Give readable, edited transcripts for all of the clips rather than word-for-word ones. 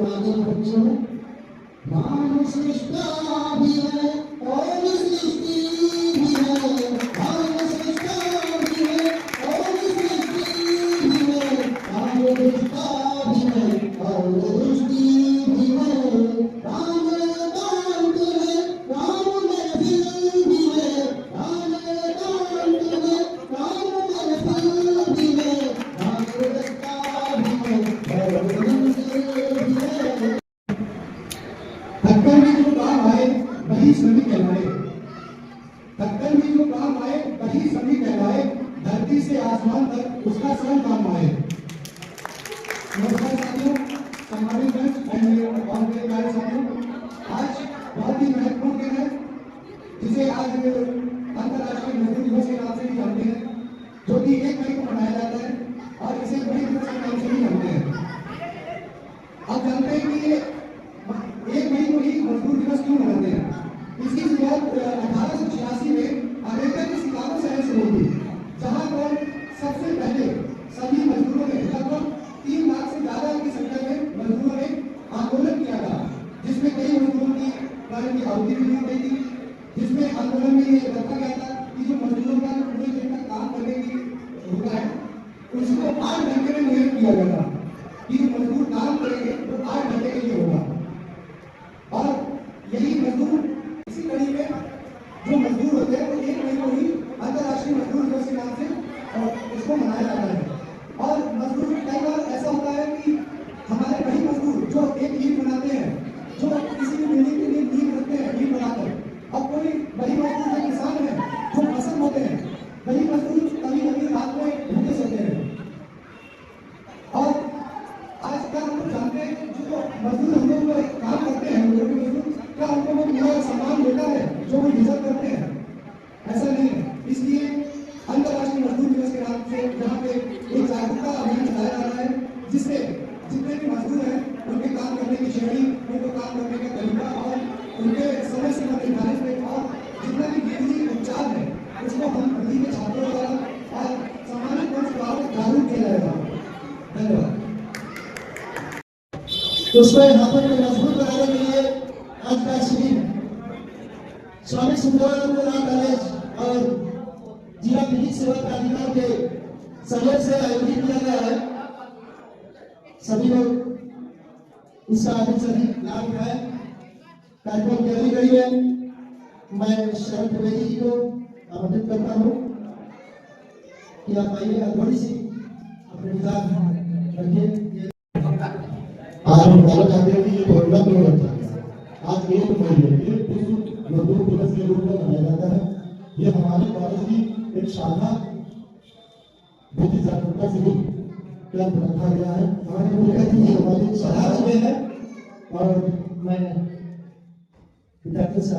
आगे बच्चों मान सृष्टा भी है और सृष्टि भी है, मान सृष्टा भी है और सृष्टि भी है, मान सृष्टा भी है और सृष्टि भी है, राम कांत है राम महफिल भी है, राम कांत है राम महफिल भी है, राम सृष्टा भी है और सृष्टि भी है। थक्कर में जो काम आए वही सभी कहलाए, थक्कर में जो काम आए वही सभी कहलाए, धरती से आसमान तक उसका स्वयं काम आए। नमस्कार साथियों, सम्मानित और मेरे प्यारे साथियों, आज बहुत ही महत्वपूर्ण दिन है जिसे आज अंतर्राष्ट्रीय मजदूर दिवस के नाम से भी जानते हैं, जो कि 1 मई को मनाया जाता है और इसे बड़ी दिवस के नाम से भी जानते हैं। आप जानते हैं कि 1 मई को ही मजदूर दिवस क्यों मनाते हैं? इसकी शुरुआत 1886 में अमेरिका के शिकागो शहर से हुई थी, जहां पर सबसे पहले सभी मजदूरों ने लगभग 3 लाख से ज्यादा की संख्या में मजदूरों ने आंदोलन किया था, जिसमें कई मजदूरों की प्राण की आहुति भी दी गई थी। जिसमें आंदोलन में ये रखा गया था कि जो मजदूरों का पूरे दिन का काम करने की होता है उसको 8 घंटे में नियत किया गया था कि जो मजदूर काम करेंगे वो 8 घंटे के लिए होगा। और यही मजदूर इसी कड़ी में जो मजदूर होते हैं वो 1 मई को ही अंतर्राष्ट्रीय मजदूर दिवस के नाम से इसको मनाया जाता है। और मजदूर कई बार ऐसा होता है कि हमारे वही मजदूर जो एक ईंट बनाते हैं, जो किसी भी बिल्डिंग के लिए नींव रखते हैं ईंट बनाकर, और कोई वही मजदूर जो किसान है जो फसल होते हैं, वही मजदूर कभी कभी रात में भूखे सोते हैं। और आज का हम लोग जानते हैं कि जो मजदूर हम लोग काम करते हैं, क्या उनको वो पूरा सम्मान मिलता है जो वो डिजर्व करते हैं? ऐसा नहीं है। इसलिए अंतर्राष्ट्रीय मजदूर दिवस के नाम से यहाँ पे एक जागरूकता अभियान चलाया जा रहा है, जिससे जितने भी मजदूर हैं उनके काम करने की श्रेणी, उनको काम करने का तरीका और उनके समय सीमा निर्धारित है, और जितना भी विधि उपचार है उसको हम विधि के छात्रों द्वारा और सामाजिक मंच द्वारा जागरूक किया जाएगा। धन्यवाद। उसको यहाँ पर मजबूत बनाने के लिए आज का शिविर स्वामी सुंदरानंद कॉलेज और जिला विधिक सेवा प्राधिकार के सहयोग से आयोजित किया गया है। सभी लोग इसका अधिक से अधिक लाभ उठाएं। कार्यक्रम की अगली कड़ी में मैं शरण त्रिवेदी जी को आमंत्रित करता हूँ कि आप आइए और थोड़ी सी अपने विचार रखिए। आज हम बताना चाहते हैं कि ये कोरोना क्यों बनता है। आज 1 मई है, विश्व मजदूर दिवस के रूप में मनाया जाता है। ये हमारे कॉलेज की एक शाखा बुद्धि जागरूकता से भी कैंप रखा गया है। हमारे मुख्य हमारी समाज में है और मैं विद्यार्थियों से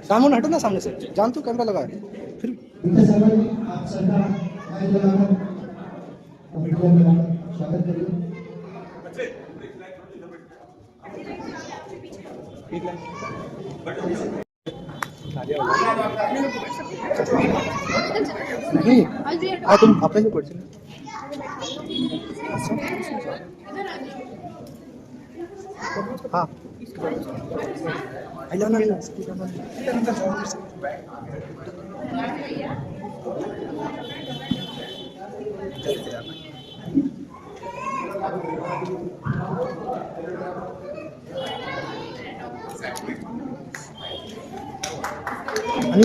सामने हटो ना, सामने से जान तो कैमरा लगा है फिर आप सबका स्वागत करिए। नहीं तुम अपने से पढ़ हाँ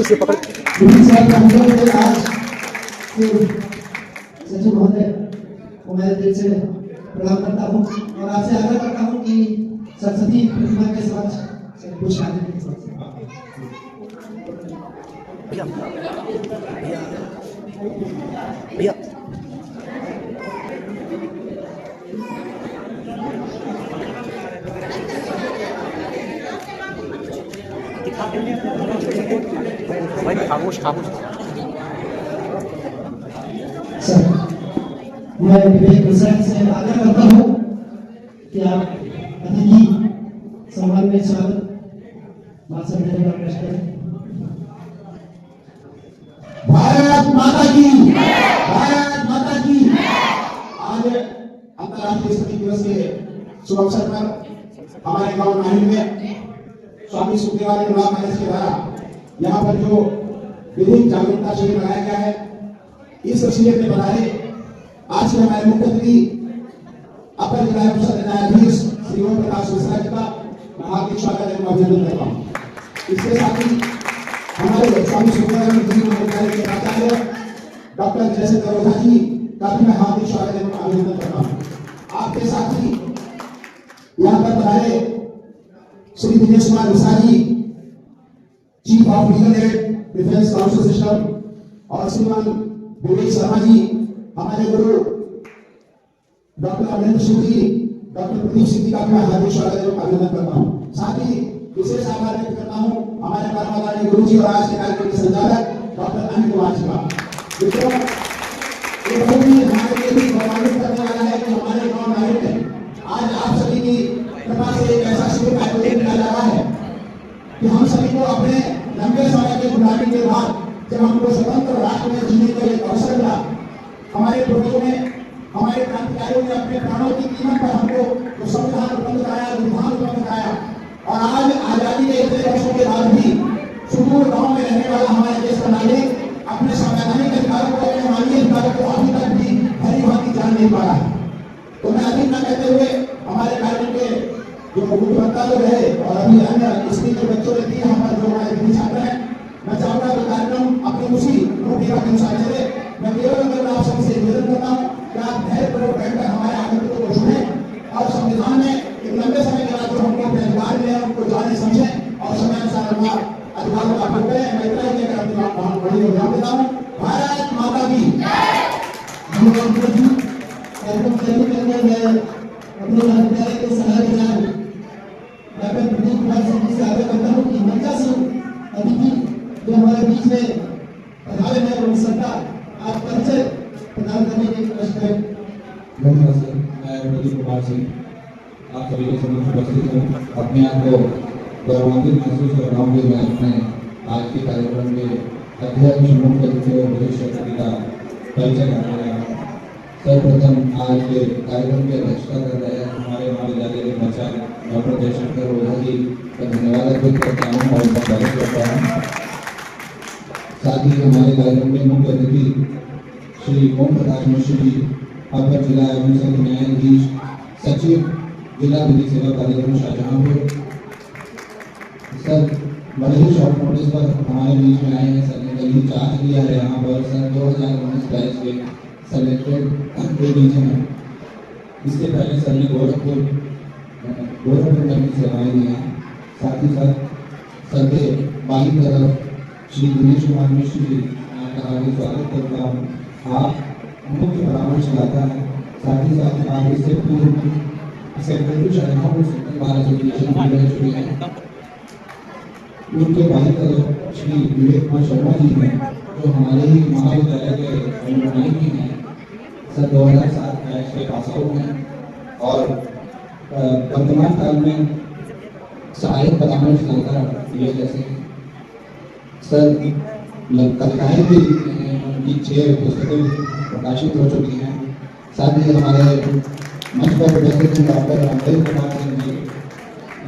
से पकड़ सचिव महोदय को मैं दिल से प्रणाम करता हूँ और आपसे आग्रह करता हूँ कि सरस्वती प्रतिमा के समक्ष कुछ आदमी के समक्ष भैया भाई खामोश खामोश। मैं विवेक प्रसाद से आग्रह करता हूँ कि आप अतिथि सम्मान में स्वागत भाषण देने का प्रश्न है। भारत माता की, भारत माता की। आज अंतर्राष्ट्रीय सती दिवस के शुभ अवसर पर हमारे गांव नाहिल में स्वामी सुखदेवानंद विवाह मंच के द्वारा यहाँ पर जो विधिक जागरूकता शिविर लगाया गया है, इस शिविर में बनाए आज के हमारे मुख्य अतिथि अपर जिला परिषद न्यायाधीश श्री ओम प्रकाश मिश्रा जी का हार्दिक स्वागत एवं अभिनंदन करता हूँ। इसके साथ ही हमारे स्वामी सुखदेवानंद जी महाविद्यालय के प्राचार्य डॉक्टर जयशंकर ओझा जी का भी मैं हार्दिक स्वागत एवं अभिनंदन करता हूँ। आपके साथ ही यहाँ पर बनाए Shri Dinesh Kumar Mishra ji, chief of legal aid defence counsel system, और श्रीमान विवेक शर्मा जी, हमारे गुरु डॉक्टर अमरेंद्र सिंह जी, डॉक्टर प्रदीप सिंह जी का मैं हार्दिक स्वागत एवं अभिनंदन करता हूँ। साथ ही विशेष आभार व्यक्त करता हूँ हमारे परमाधारी गुरु जी और आज के कार्यक्रम के संचालक डॉक्टर अनिल कुमार जी का, जो हमारे लिए भी गौरवान्वित करने वाला है कि हमारे गाँव नाहिल में आज आप सभी की कृपा से एक ऐसा शिविर का आयोजन किया जा रहा है कि हम सभी को अपने लंबे समय के गुलामी के बाद जब हमको स्वतंत्र राष्ट्र में जीने का एक अवसर मिला, हमारे पूर्वजों ने, हमारे क्रांतिकारियों ने अपने प्राणों की कीमत पर हमको तो संविधान उपलब्ध कराया, विधान उपलब्ध कराया, और आज आजादी के इतने वर्षों के बाद भी सुदूर गांव में रहने वाला हमारे देश का नागरिक अपने संवैधानिक अधिकारों को, अपने मानवीय अधिकारों को अभी तक भी भली भांति जान नहीं पा रहा है। तो मैं अधिक न कहते हुए हमारे कार्यक्रम के जो मुख्य वक्ता लोग है और अभी अन्य स्कूल के बच्चों ने दी यहाँ पर जो हमारे विधि छात्र हैं, मैं चाहूंगा कि कार्यक्रम अपनी उसी रूपरेखा के अनुसार चले। मैं केवल अगर आप सबसे निवेदन करता हूँ कि आप धैर्यपूर्वक बैठकर हमारे आगंतुकों को सुनें और संविधान में एक लंबे समय के बाद जो हमको अपने अधिकार मिले हैं उनको जाने समझें और समय अनुसार अपना अधिकारों का प्रयोग करें। मैं इतना ही कहकर अपनी बहुत बड़ी योगदान देता हूँ। भारत माता की। कार्यक्रम शुरू करने में अपने महाविद्यालय के सलाहकार डॉक्टर प्रदीप कुमार सिंह जी से आग्रह करता हूँ कि मंचा से अतिथि जो हमारे बीच में पधारे हैं उन सबका आप परिचय प्रदान करने की कोशिश करें। धन्यवाद सर। मैं प्रदीप कुमार सिंह आप सभी के समक्ष उपस्थित हूँ। अपने आप को गौरवान्वित महसूस कर रहा हूँ कि मैं अपने आज के कार्यक्रम के अध्यक्ष मुख्य अतिथि और विशेष अतिथि का परिचय करने जा रहा हूँ। सर्वप्रथम आज के कार्यक्रम की अध्यक्षता कर रहे हैं हमारे महाविद्यालय के प्राचार्य डॉक्टर जयशंकर ओझा जी का धन्यवाद अर्पित करता हूँ और उनका स्वागत करता हूँ। साथ ही हमारे कार्यक्रम के मुख्य अतिथि श्री ओम प्रकाश मिश्र जी, अपर जिला एवं सत्र न्यायाधीश सचिव जिला विधि सेवा प्राधिकरण शाहजहांपुर। सर बड़े ही शॉर्ट नोटिस पर हमारे बीच में आए हैं। सर ने कल ही चार्ज लिया है यहाँ पर। सर 2019 बैच के सेलेक्टेड टीचर हैं। इसके पहले सर ने गोरखपुर में सेवाएं दी हैं। साथ ही साथ सर के बाई तरफ श्री दिनेश कुमार मिश्र जी का हार्दिक स्वागत करता हूँ। आप मुख्य परामर्शदाता हैं। साथ ही साथ आप इससे पूर्व secretary Shahjahanpur central bar association में रह चुके हैं। उनके बाई तरफ श्री विवेक कुमार शर्मा जी हैं जो हमारे ही महाविद्यालय के अलुमनी भी हैं। सर 2007 बैच के पास आउट हैं और वर्तमान काल में सहायक परामर्शदाता ये जैसे सर कविताएं भी लिखते हैं। उनकी 6 पुस्तकें प्रकाशित हो चुकी हैं। साथ ही हमारे मंच पर उपस्थित हैं डॉक्टर अमरेंद्र कुमार सिंह जी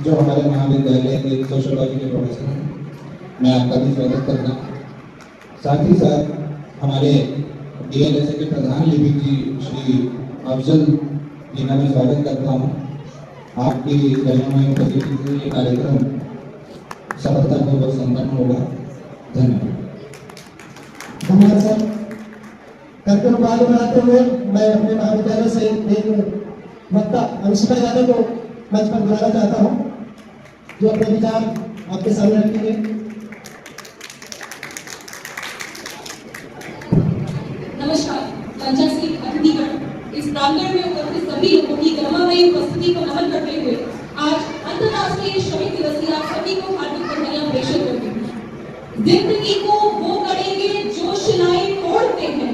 जो हमारे महाविद्यालय के सोशियोलॉजी के प्रोफेसर हैं। मैं आपका भी स्वागत करता हूँ। साथ ही साथ हमारे DLSA के प्रधान लिपिक जी श्री अफजल जी का मैं स्वागत करता हूँ। आपकी गरिमामय उपस्थिति से ये कार्यक्रम सफलतापूर्वक संपन्न होगा। धन्यवाद। धन्यवाद सर। कार्यक्रम को आगे बढ़ाते हुए मैं अपने महाविद्यालय से एक वक्ता अंशिका यादव को मंच पर बुलाना चाहता हूँ जो अपने विचार आपके सामने रखेंगे। नमस्कार। पंचायत अतिथिगण, इस प्रांगण में उपस्थित सभी लोगों की गरिमामयी उपस्थिति को नमन करते हुए आज अंतर्राष्ट्रीय श्रमिक दिवस की आप सभी को हार्दिक बधाइयां प्रेषित करती हूँ। जिंदगी को वो करेंगे जो शिलाएं तोड़ते हैं।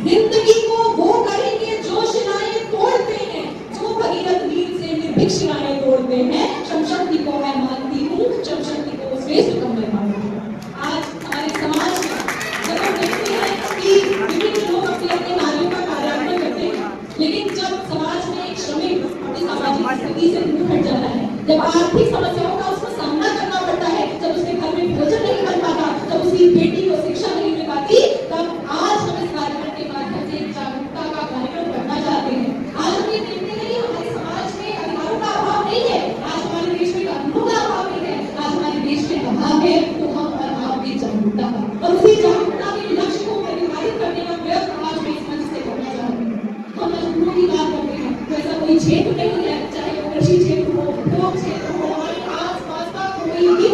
जिंदगी को वो करेंगे जो शिलाएं तोड़ते हैं। जो भगीरथ वीर से अधिक शिलाएं तोड़ते हैं। श्रम शक्ति को मैं मानती हूँ, श्रम शक्ति को श्रेष्ठ कम मैं मानती हूँ। आज हमारे समाज में जब हम देखते हैं कि विभिन्न लोग अपने अपने कार्यों का कार्यान्वयन करते हैं, लेकिन जब समाज में एक श्रमिक अपनी सामाजिक स्थिति से दूर हट जाता है, जब आर्थिक समस्याओं का उसको सामना करना पड़ता है, जब उसके घर में भोजन नहीं बन पाता, जब उसकी बेटी को शिक्षा नहीं मिल पाती, तब आज हम इस कार्यक्रम के माध्यम से जागरूकता का कार्यक्रम करना चाहते हैं। आज हम ये देखते हैं कि हमारे समाज में अधिकारों का अभाव नहीं है, आज हमारे देश में कानूनों का अभाव नहीं है, आज हमारे देश में अभाव है, तो हम और आप भी जागरूकता का, और उसी जागरूकता के लक्ष्य को निर्धारित करने का प्रयत्न आज मैं इस मंच से करना चाहती हूँ। हम मजदूरों की बात करते हैं तो ऐसा कोई क्षेत्र नहीं है, चाहे वो कृषि क्षेत्र हो, उद्योग क्षेत्र हो, हमारे आस पास का कोई भी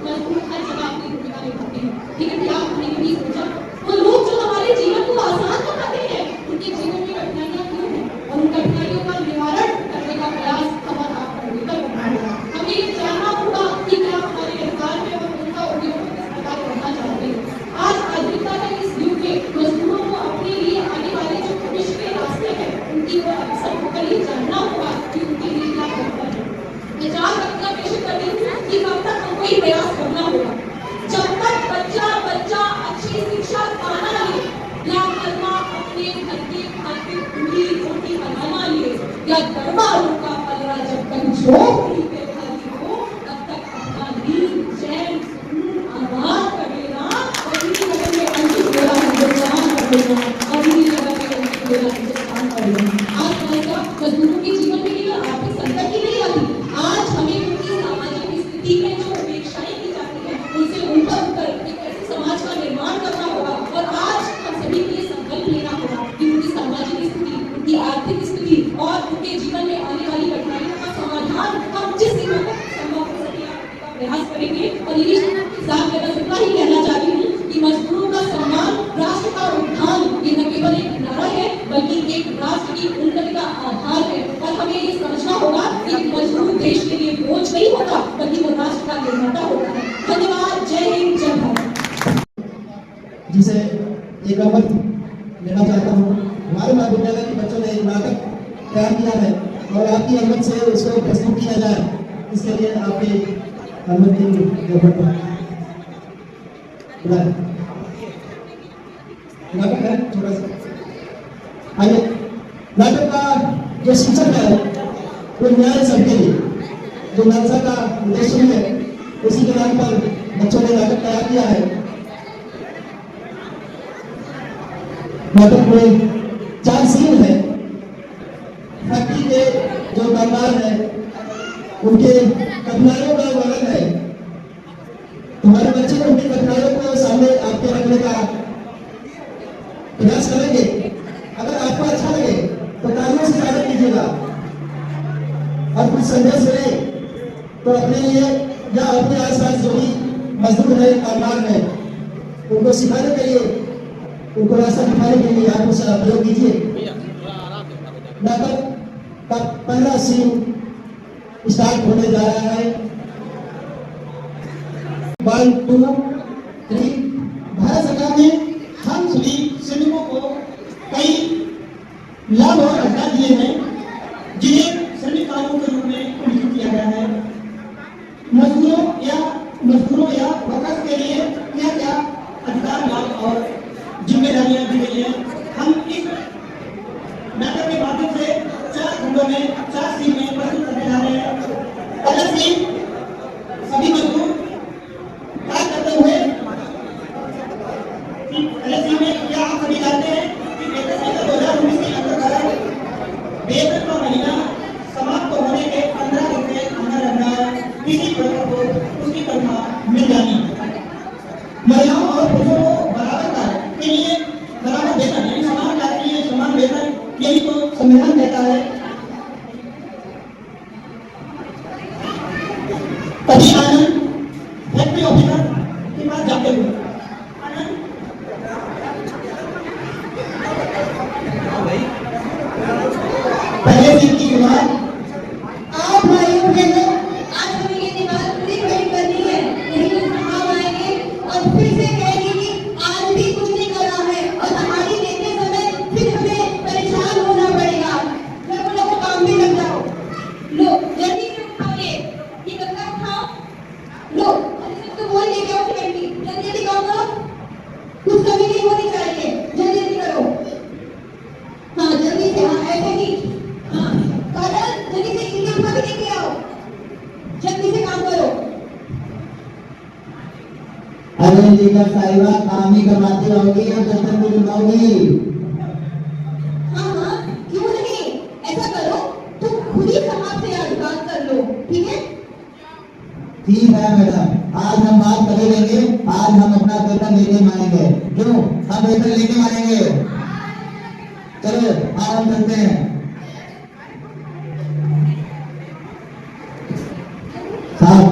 मजदूर हर जगह अपनी भूमिका निभाते हैं। लेकिन क्या हमने कभी सोचा वो लोग जो हमारे जीवन को आसान बनाते हैं, उनके जीवन में कठिनाइयां क्यों हैं, और उन कठिनाइयों का निवारण करने का प्रयास हम और आप मिलकर करना होगा। हमें ये जानना होगा कि क्या हमारे अधिकार में और उनका उपयोग किस प्रकार करना चाहते हैं। आज आधुनिकता के इस युग में मजदूरों को अपने लिए आने वाले जो भविष्य के रास्ते हैं, उनकी ओर अक्सर होकर ये जानना होगा कि उनके लिए क्या करना है। मैं चार पंक्तियां पेश कर रही हूँ कि कब तक हमको ये प्रयास करना होगा। जब तक बच्चा अच्छी शिक्षा पाना ले, या करना अपने घर के खातिर पूरी रोटी बनाना ले, या दरबारों का पलड़ा जब तक झोपड़ी पे खाली हो, तब तक अपना नींद चैन सुकून आराम कर लेना, और इसी जगह में अंकित मेरा हिंदुस्तान कर लेना, और इसी जगह में अंकित मेरा हिंदुस्तान कर लेना। आज हमारे मजदूरों के जीवन में केवल आर्थिक संकट ही नहीं आती, आज हमें उनकी सामाजिक स्थिति में जो अपेक्षाएं की जाती है, उनसे ऊपर उतर एक ऐसे समाज का निर्माण करना होगा। और आज हम सभी के लिए संकल्प लेना होगा कि उनकी सामाजिक स्थिति, उनकी आर्थिक स्थिति और उनके जीवन में आने वाली कठिनाइयों का समाधान हम जिस सीमा तक संभव हो सके का प्रयास करेंगे। और ये साथ मैं बस इतना ही कहना चाहती हूँ कि मजदूरों का सम्मान, राष्ट्र का उत्थान, ये न केवल एक नारा है, बल्कि एक राष्ट्र की उन्नति का आधार है। और हमें ये समझना होगा कि मजदूर देश के लिए बोझ नहीं होता, बल्कि वो राष्ट्र का निर्माता होता है। धन्यवाद। जय हिंद, जय भारत। जिसे एक अवध लेना चाहता हूँ। हमारे महाविद्यालय के बच्चों ने एक नाटक तैयार किया है और आपकी अनुमति से उसको प्रस्तुत किया जाए, इसके लिए आपकी अनुमति नाटक है थोड़ा सा। आइए, नाटक का जो शीर्षक है वो न्याय सबके लिए, जो नालसा का उद्देश्य है, उसी के नाम पर बच्चों ने नाटक तैयार किया है। नाटक में 4 सीन है। फैक्ट्री के जो कामगार हैं उनके कठिनाइयों का वर्णन है। तुम्हारे बच्चे उनकी कठिनाइयों को सामने आपके रखने का प्रयास करेंगे। अगर आपको अच्छा लगे तो तालियों से स्वागत कीजिएगा, और कुछ संदेश मिले तो अपने लिए या अपने आसपास जो भी मजदूर है, कामगार है, उनको सिखाने के लिए, उनको रास्ता दिखाने के लिए आप उसका प्रयोग कीजिए। नाटक का पहला सीन स्टार्ट होने जा रहा है। 1 2 3। भारत सरकार ने हम सभी श्रमिकों को कई लाभ और अधिकार दिए हैं, जिन्हें श्रमिक कानून के रूप में उल्लेखित किया गया है। मजदूरों या वर्कर्स के लिए क्या क्या अधिकार, लाभ और जिम्मेदारियां दी गई हैं, हम इस नाटक के माध्यम से 4 खंडों में 4 सीन में प्रस्तुत करने जा रहे हैं। पहला सीन, सभी मजदूर कार्य करते हुए। पहले सीन में क्या आप सभी जानते हैं कि वेतन संहिता 2019 के अंतर्गत वेतन का महीना समाप्त होने के 15 दिन के अंदर किसी वर्कर को उसकी तनख्वाह मिल जानी। महिलाओं और पुरुषों को बराबर कार्य के लिए बराबर वेतन, यानी समान कार्य के लिए समान वेतन, यही तो संविधान कहता है। तभी आनंद फैक्ट्री ऑफिसर के पास जाते हुए, आनंद पहले दिन की शुरुआत। आप भाइयों बहनों, आज हमें ये दीवार पूरी खड़ी करनी है, यही तो भी लेके आओ, जल्दी से काम करो। अरे लेकर साहिबा काम ही करवाती रहोगी या जब तक मुझे बुलाओगी? हाँ हाँ, क्यों नहीं, ऐसा करो तुम खुद ही समाज से बात कर लो, ठीक है? ठीक है मैडम, आज हम बात कर लेंगे। आज हम अपना वेतन लेके मानेंगे। क्यों? हम वेतन लेके मानेंगे। चलो आज हम चलते हैं। साहब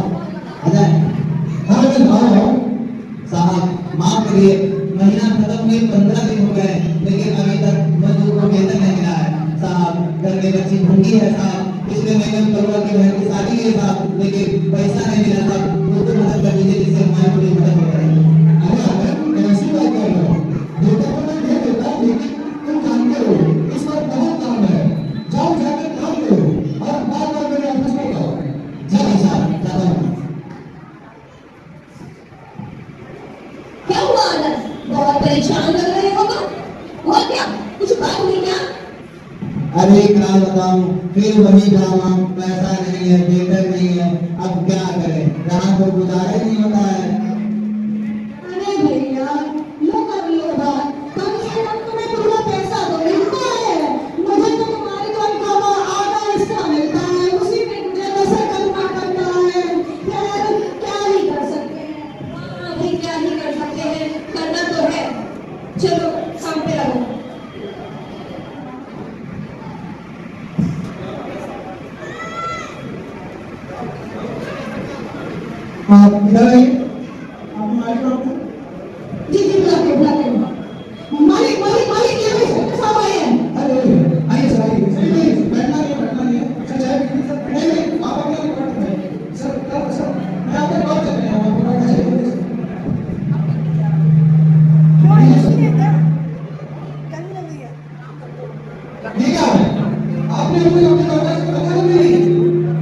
अजय, हाँ मैडम आओ। साहब माफ करिए, महीना खत्म हुए 15 दिन हो गए, लेकिन अभी तक मजदूर को वेतन नहीं मिला है। साहब घर में बच्ची भूखी है साहब, पिछले महीने में परिवार की बहन की शादी है साहब, लेकिन पैसा नहीं मिला साहब। उसको मदद कर दीजिए जिससे हमारी पूरी मदद हो जाए। अरे अगर ऐसी बात कर रहे हो, वेतन तो मैं दे देता, लेकिन तुम जानते हो इस वक्त बहुत काम है। जाओ जाकर काम करो और बार-बार मेरे ऑफिस में आओ। जी नहीं साहब, जाता हूँ। क्या हुआ आनंद, बहुत परेशान लग रहे हो तुम? हुआ क्या, कुछ बात हुई क्या? अरे क्या बताऊं, फिर वही ड्रामा, पैसा नहीं है, वेतन नहीं है, अब क्या करें, यहाँ तो गुजारा ही नहीं होता है। अरे भैया, लो कर लो बात, कम से कम तुम्हें पूरा पैसा तो मिलता है। मुझे तो तुम्हारी तनख्वाह का आधा हिस्सा मिलता है, उसी में मुझे बसर करना पड़ता है। यार क्या ही कर सकते हैं, हाँ भाई क्या ही कर सकते हैं, करना तो है। चलो काम पे लगो। आप इधर आइए। आप मालिक हो? जी जी बुलाते बुलाते। मालिक मालिक मालिक ये भाई साहब आए हैं। अरे आइए सर, आइए। नहीं, बैठना नहीं है। सर चाय पीनी सर? नहीं, आप अपना रिकॉर्ड करें। सर, मैं आपसे बात कर रहा हूँ, आपको बैठना चाहिए। ये क्या है? आपने मुझे अपने कागज को बता नहीं।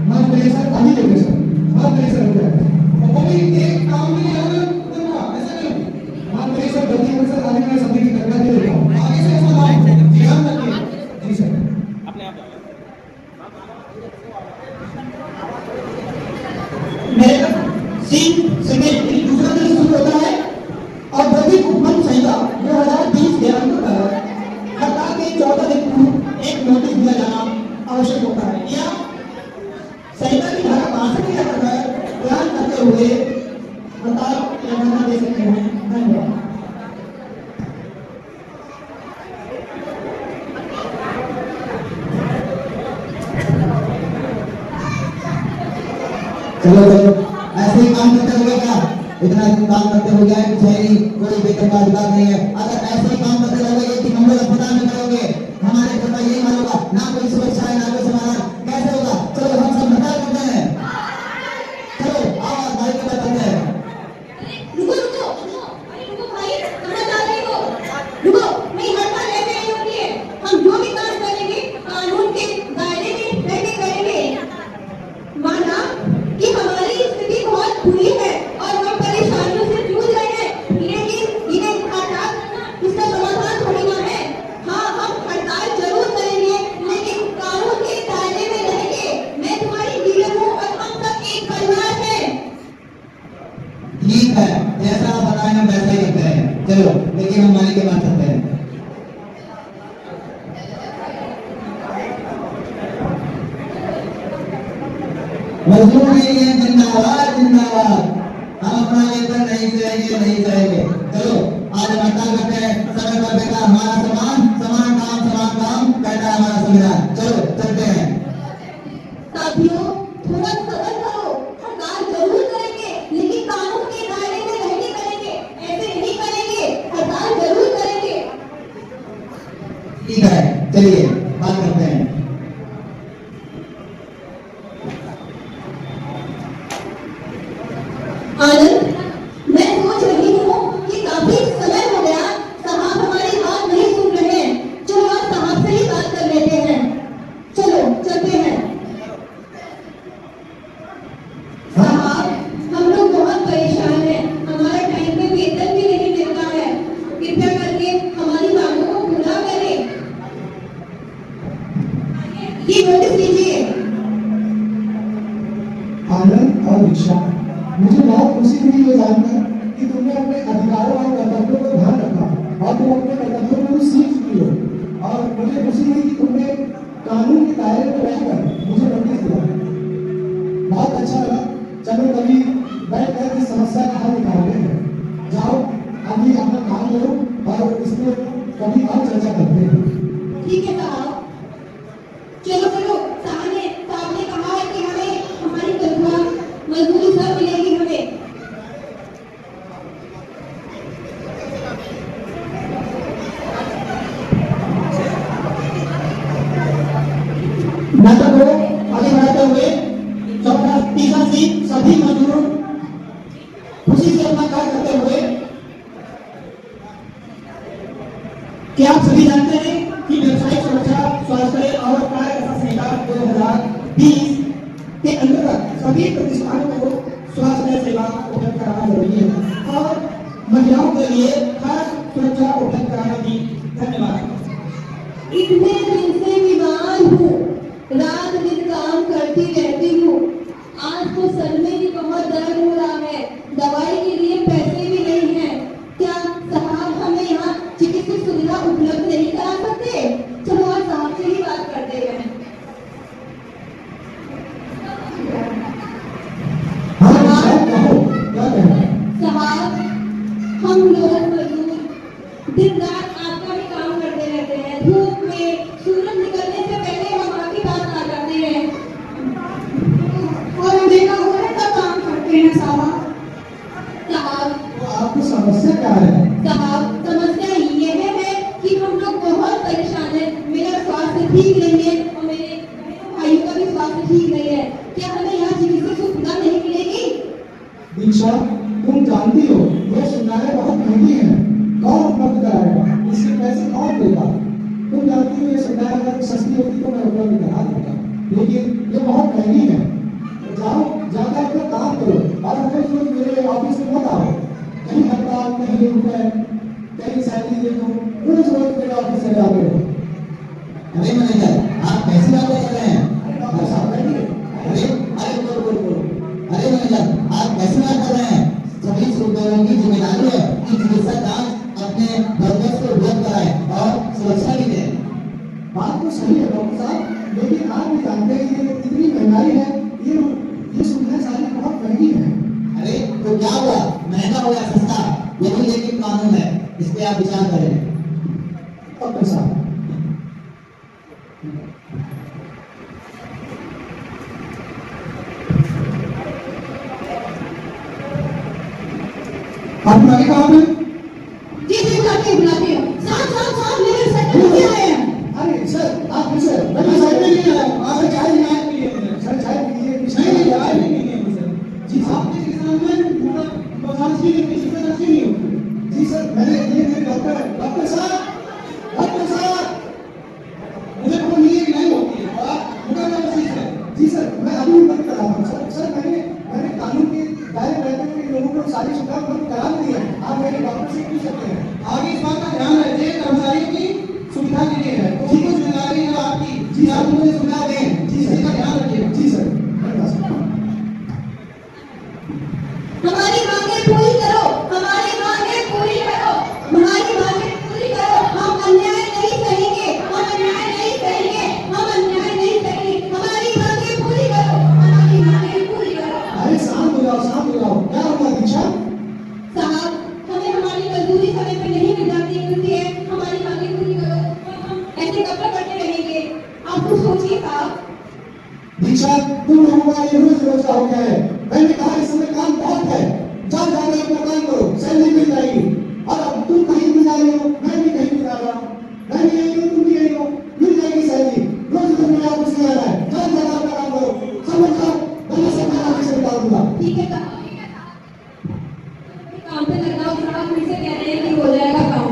माफ करिए सर, अभी देखिए सर, माफ करिए सर, हो गया। और वो भी एक काम के लिए आना करना, ऐसा क्यों? माफ करिए सर, गलती हो गई सर, आगे मैं सभी की तनख्वाह दे देता हूँ। आगे से ऐसा ना हो, ध्यान रखिए। जी सर। मेरे सीन सेकंड दूसरा दिन शुरू होता है और भौतिक उपबंध संहिता 2020 के अंतर्गत हड़ताल के 14 दिन पूर्व एक नोटिस दिया जाना आवश्यक होता है। या संहिता की धारा 62 के अंतर्गत बयान करते हुए हड़ताल या धरना दे सकते हैं। धन्यवाद। चलो चलो, ऐसे ही काम करते हुए क्या इतना काम करते हो गया है, कोई वेतन का अधिकार नहीं है। अगर ऐसे ही काम करते रहोगे, एक नंबर अस्पताल में करोगे, हमारे घर का यही हाल होगा, ना कोई सुरक्षा है ना कोई समाधान, कैसे होगा? चलो हम सब हड़ताल करते हैं। चलो आओ बाइक पे चलते हैं। रुको रुको रुको, अरे रुको भाई, कहाँ जा रहे हो? रुको, नहीं हड़ताल ऐसे नहीं होती है। हम जो भी काम करेंगे कानून के दायरे में रहकर करेंगे। माना कि हमारी स्थिति बहुत बुरी है और हम परेशानियों से जूझ रहे हैं, लेकिन इन्हें हड़ताल करना इसका समाधान थोड़ी ना है। हाँ हम हड़ताल जरूर करेंगे, लेकिन कानून के दायरे में रहेंगे। मैं तुम्हारी लीडर हूँ और हम सब एक परिवार हैं। ठीक है, जैसा आप बताएं हम वैसा ही करते हैं। चलो लेकिन हम मालिक के पास चलते हैं। मजदूर यूनियन जिंदाबाद जिंदाबाद। हम अपना वेतन नहीं सहेंगे नहीं सहेंगे। चलो आज हम हड़ताल करते हैं। समय पर वेतन हमारा समान, समान काम कहता है हमारा संविधान। चलो चलते हैं। साथियों थोड़ा सब्र करो, हड़ताल जरूर करेंगे, लेकिन कानून के दायरे में रह के करेंगे, ऐसे नहीं करेंगे। हड़ताल जरूर करेंगे। ठीक है, चलिए बात करते हैं। आनंद, मैं सोच रही हूँ कि काफी समय हो गया साहब हमारी बात नहीं सुन रहे हैं। चलो आज साहब से ही बात कर लेते हैं। चलो चलते हैं। साहब हम लोग बहुत परेशान हैं, हमारे टाइम पे वेतन भी नहीं मिलता है। कृपया करके हमारी मांगों को पूरा करें। ये नोटिस लीजिए। आनंद और दीक्षा, मुझे बहुत खुशी हुई ये जानकर कि तुमने अपने अधिकारों और कर्तव्यों को ध्यान रखा और तुम अपने कर्तव्यों को सीख चुकी हो। और मुझे खुशी हुई कि तुमने कानून के दायरे में रहकर मुझे नोटिस दिया। बहुत अच्छा लगा। चलो कभी बैठ कर इस समस्या का हल निकालते हैं। जाओ अभी अपना काम करो और इसमें कभी और चर्चा करते हैं। ठीक है साहब, चलो चलो। साहब ने कहा है कि हमें हमारी तनख्वाह मजदूरी सब मिलेगी हमें। नाटक को आगे बढ़ाते हुए चौथा तीसरा सीट सभी मजदूरों खुशी से अपना कार्य करते हुए, क्या आप सभी जानते हैं कि व्यवसायिक सुरक्षा स्वास्थ्य और कार्य संहिता 2020 के अंतर्गत सभी प्रतिष्ठानों को स्वास्थ्य सेवा उपलब्ध कराना जरूरी है और महिलाओं के लिए खास सुरक्षा उपलब्ध कराना भी। धन्यवाद। इतने दिन से बीमार हूँ, रात दिन काम करती रहती हूँ। आज तो सर में भी बहुत दर्द हो रहा है, दवाई के लिए पैसे भी नहीं है। क्या साहब हमें यहाँ चिकित्सा सुविधा उपलब्ध नहीं करा सकते? चलो आज साहब से ही बात करते हैं। हाँ साहब कहो, क्या कहना है? साहब, हम लोग मजदूर दिन रात आपका ही काम करते रहते हैं। धूप में सूरज निकलने से पहले हम आपके पास आ जाते हैं और हम देखा होने का काम करते हैं। साहब तो आपकी समस्या क्या है? साहब, समस्या ये है कि हम लोग बहुत परेशान हैं। मेरा स्वास्थ्य ठीक नहीं है और मेरे भाइयों का भी स्वास्थ्य ठीक नहीं है। क्या हमें यहाँ चिकित्सा सुविधा नहीं मिलेगी? दीक्षा, तुम जानती हो ये सुविधाएं बहुत महंगी हैं। कौन उपलब्ध कराएगा? इसके पैसे कौन देगा? तुम जानती हो ये सुविधाएं अगर सस्ती होती तो मैं उपलब्ध करा देता, लेकिन ये बहुत महंगी है। तो जाओ जाकर अपना काम करो और रोज मेरे ऑफिस में मत आओ। कहीं हड़ताल, कहीं रुपए, कहीं सैलरी देखो, रोज मेरे ऑफिस से जाते हो। अरे मैनेजर, आप कैसी बातें कर रहे हैं? अरे डॉक्टर साहब बैठिए। अरे बोलो। अरे मैनेजर, आप कैसी बात कर रहे हैं? सभी सुविधाओं की जिम्मेदारी है कि चिकित्सा जांच अपने वर्कर्स को उपलब्ध कराए और सुरक्षा भी दे। बात तो सही है डॉक्टर साहब, लेकिन आप भी जानते हैं कि इतनी महंगाई है, ये सुविधाएं सारी बहुत महंगी हैं। अरे तो क्या हुआ, महंगा हो या सस्ता, यही लेकिन कानून है, इस पे आप विचार करें। डॉक्टर साहब आप बुलाए कहाँ पे? जी जी, बुलाती हूँ। साहब मेरे सर में क्या है? अरे सर आप फिर से मैं साइड में नहीं आया, आप चाय नहीं आए पीजिए। सर चाय पीजिए। नहीं चाय नहीं है सर। जी आपके किसान में बसास की किसी का नशे नहीं होती। जी सर मैंने ये डॉक्टर साहब मुझे पता नहीं है कि नहीं होती है और आप मुझे क्या कोशिश है? जी सर मैं अभी भी बंद करा रहा हूँ। सर मैंने कानून के दायरे में रहते हुए लोगों को सारी सुविधा उपलब्ध करा दी है। आप मेरे डॉक्टर से पूछ सकते हैं। आगे इस बात का ध्यान रखिए, कर्मचारियों की सुविधा के लिए है तो उनको जिम्मेदारी है आपकी। जी आप मुझे सुविधा दें। जी इसका ध्यान रखिए। जी सर हमारी मांगे पूरी करो, हमारी मांगे पूरी करो, हमारी मांगे पूरी करो। हम अन्याय नहीं सहेंगे, हम अन्याय नहीं सहेंगे, हम अन्याय नहीं सहेंगे। हमारी मांगे पूरी करो, हमारी मांगे पूरी करो। अरे शांत हो जाओ। क्या हुआ दीक्षा? साहब, हमें हमारी मजदूरी समय पे नहीं मिलती है। हमारी मांगे पूरी करो और हम ऐसे कब तक करते रहेंगे? आप कुछ सोचिए साहब। दीक्षा तुम लोगों का ये रोज हो गया है। मैंने कहा इस समय काम बहुत है, जाओ जाकर अपना काम करो, सैलरी मिल जाएगी। और अब तुम कहीं भी जा रहे हो, मैं भी कहीं भी जा रहा हूँ, मैं भी यही हूँ, तुम भी यही हो, मिल जाएगी सैलरी। रोज मेरे ऑफिस में आ रहा है, जाओ जाकर अपना काम करो, समझ जाओ, मैं सब ऑफिस से निकाल दूंगा। ठीक है साहब, काम पे लगना हो। साहब फिर से कह रहे हैं कि हो जाएगा काम।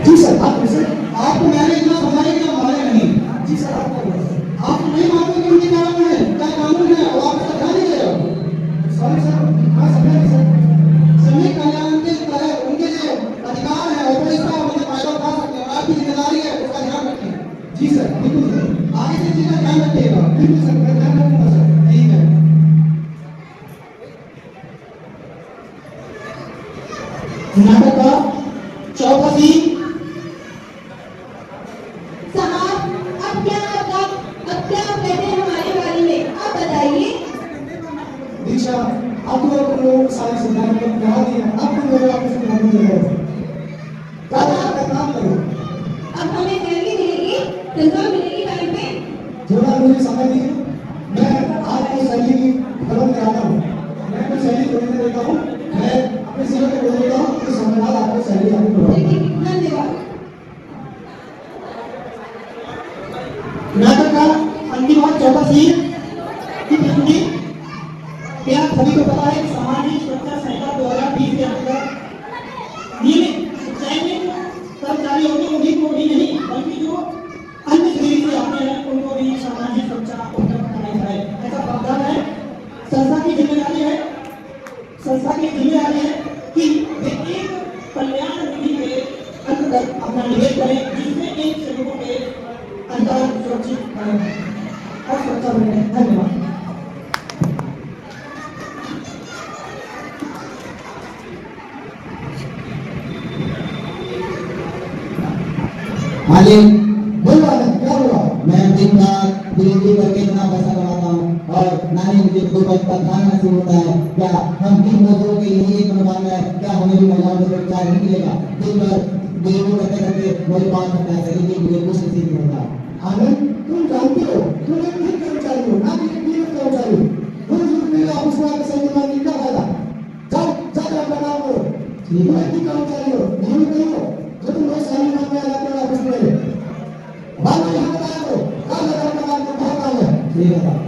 जी सर आपको मैंने इतना समझाया कि आप माने नहीं। जी सर आप नहीं मानते कि उनके कारण है, क्या कानून है और आप इसका ध्यान नहीं दे रहे हो। सॉरी सर, मैं समझा नहीं सर। सभी कल्याण के तहत उनके जो अधिकार है और इसका मतलब फायदा उठा सकते हैं। चौथा सी। साहब अब क्या कहते हैं हमारे बारे में, आप बताइए। दीक्षा, अब तो तुम लोगों को सारी सुविधाएं उपलब्ध करा दी हैं, अब तुम लोग आपस में घूमने लगे का काम करो। अब हमें सैलरी मिलेगी, तनख्वाह मिलेगी टाइम पे। थोड़ा मुझे समय दीजिए, मैं आपको सैलरी की खबर कराता हूँ। मैं कोई सैलरी थोड़ी ना देता हूँ, मैं अपने सीनियर को बोल देता हूँ कि समय बाद आपको सैलरी आपको करवाऊंगा। धन्यवाद। नाटक का अंतिम और चौथा सीन की प्रस्तुति। क्या आप सभी को पता है कि सामाजिक सुरक्षा संहिता 2020 के अंतर्गत नियमित चयनित कर्मचारियों की उन्हीं को भी नहीं बल्कि जो अन्य श्रेणी से आते हैं उनको भी सामाजिक सुरक्षा उपलब्ध कराई जाए, ऐसा प्रावधान है। संस्था की जिम्मेदारी है कि वे एक कल्याण निधि के अंतर्गत अपना निवेश करें जिसमें इन श्रमिकों के अंतर सुरक्षित और सुरक्षा मिले। धन्यवाद। मालिक, बोलो आनंद, क्या हुआ? मैं दिन रात डिलीवरी करके इतना पैसा कमाता हूँ और ना ही मुझे कोई वक्त का खाना नसीब होता है। क्या हम दिन मजदूरों के लिए एक अनुमान है? क्या हमें भी महिलाओं को चाय नहीं मिलेगा? दिन भर डिलीवरी करते करते मेरे पास होता है, लेकिन मुझे कुछ नसीब नहीं होता। आनंद, तुम जानते हो तुम एक ठीक कर्मचारी हो, ना कि एक नियमित कर्मचारी हो। तुम मेरे ऑफिस में आकर सही मांगने का फायदा? जाओ अपना काम करो। तुम एक ठीक कर्मचारी हो, नियमित नहीं हो जो तुम रोज सही मांगने आ जाते हो ऑफिस में। बाद में यहाँ बताया करो, काम लगा अपना काम करो, बहुत काम है। ठीक है साहब।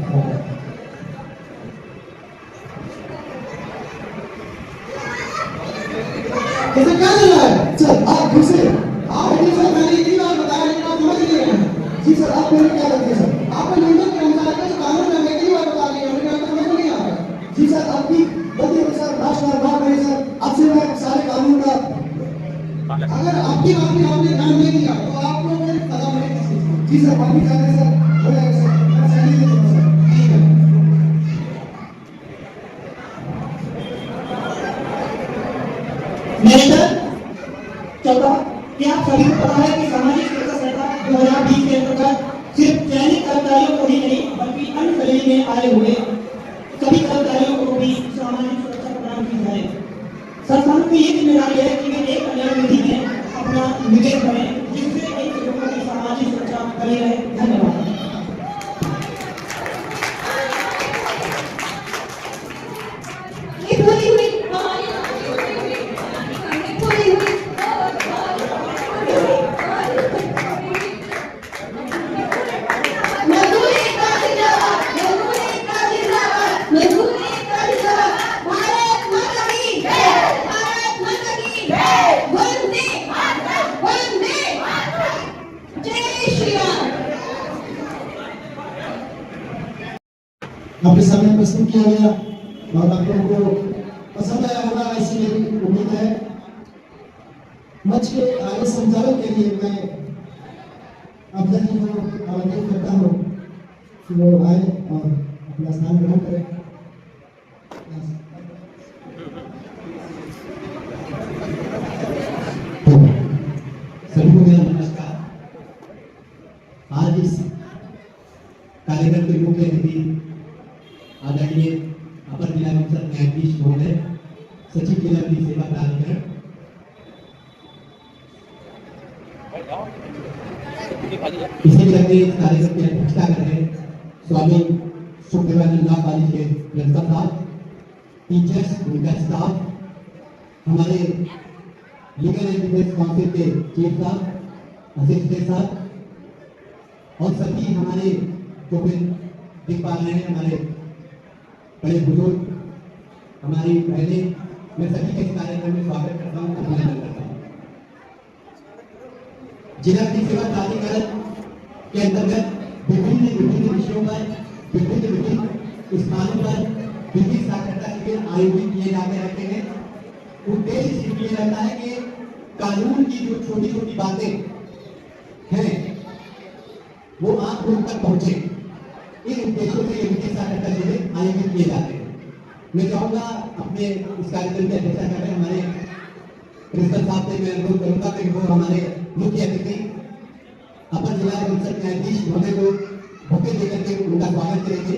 कैसे क्या चल रहा है? सर आप फिर से सर मैंने इतनी बार बताया लेकिन आप समझ नहीं रहे हैं। जी सर, आप मेरे क्या करते हैं सर? आपने न्यूनतम कर्मचारी का जो कानून है मैं इतनी बार बता रही हूँ लेकिन आपको समझ में नहीं आ रहा। जी सर, आपकी गलती है सर, राष्ट्र माफ करें सर। अब से मैं सारे कानून का अगर आपकी बात में आपने ध्यान नहीं दिया तो आपको मैं सजा मिलेगी। जी सर, माफी चाहते हैं सर, हो जाएगा सर, मैं सैलरी दे दूंगा सर। ठीक है। नरेंद्र चौथा, क्या आप सभी को पता है कि सामाजिक सुरक्षा संहिता 2020 के अंतर्गत सिर्फ चयनित कर्मचारियों को ही नहीं बल्कि अन्य श्रेणी में आए हुए सभी कर्मचारियों को भी सामाजिक सुरक्षा प्रदान की जाए। संस्थानों की ये जिम्मेदारी है कि वे एक कल्याण निधि में अपना निवेश करें जिससे इन लोगों की सामाजिक सुरक्षा बनी रहे। धन्यवाद। आपके सामने प्रस्तुत किया गया और आप लोगों को पसंद आया होगा ऐसी मेरी उम्मीद है। मंच के आगे संचालन के लिए मैं अफजल जी को आमंत्रित करता हूँ कि वो आए और अपना स्थान ग्रहण करें। सभी को मेरा नमस्कार। आज इस कार्यक्रम के मुख्य अतिथि आदरणीय अपर जिला न्यायाधीश महोदय, सचिव जिला की सेवा प्राधिकरण, इसी करके इस कार्यक्रम की अध्यक्षता कर रहे स्वामी सुखदेवानंद लॉ कॉलेज के प्रिंसिपल साहब, टीचर्स, उनका स्टाफ, हमारे लीगल एंड डिफेंस काउंसिल के चीफ साहब, असिस्टेंट साहब और सभी हमारे जो फिर दिख पा रहे हैं हमारे बड़े बुजुर्ग, हमारी बहनें, मैं सभी के इस कार्यक्रम में स्वागत करता हूँ, अभिनंदन करता हूँ। जिला की सेवा प्राधिकरण के अंतर्गत विभिन्न विषयों पर विभिन्न स्थानों पर विभिन्न साक्षरता शिविर आयोजित किए जाते रहते हैं। उद्देश्य सिर्फ ये रहता है कि कानून की जो छोटी छोटी बातें हैं वो आप लोग तक पहुंचे। इन उद्देश्यों से ये विभिन्न साक्षरता शिविर आयोजित किए जाते हैं। मैं चाहूंगा अपने इस कार्यक्रम की अध्यक्षता कर रहे हमारे प्रिंसिपल साहब से मैं अनुरोध करूंगा कि वो हमारे मुख्य अतिथि अपर जिला एवं सत्र न्यायाधीश महोदय को बुके देकर के उनका स्वागत करेंगे।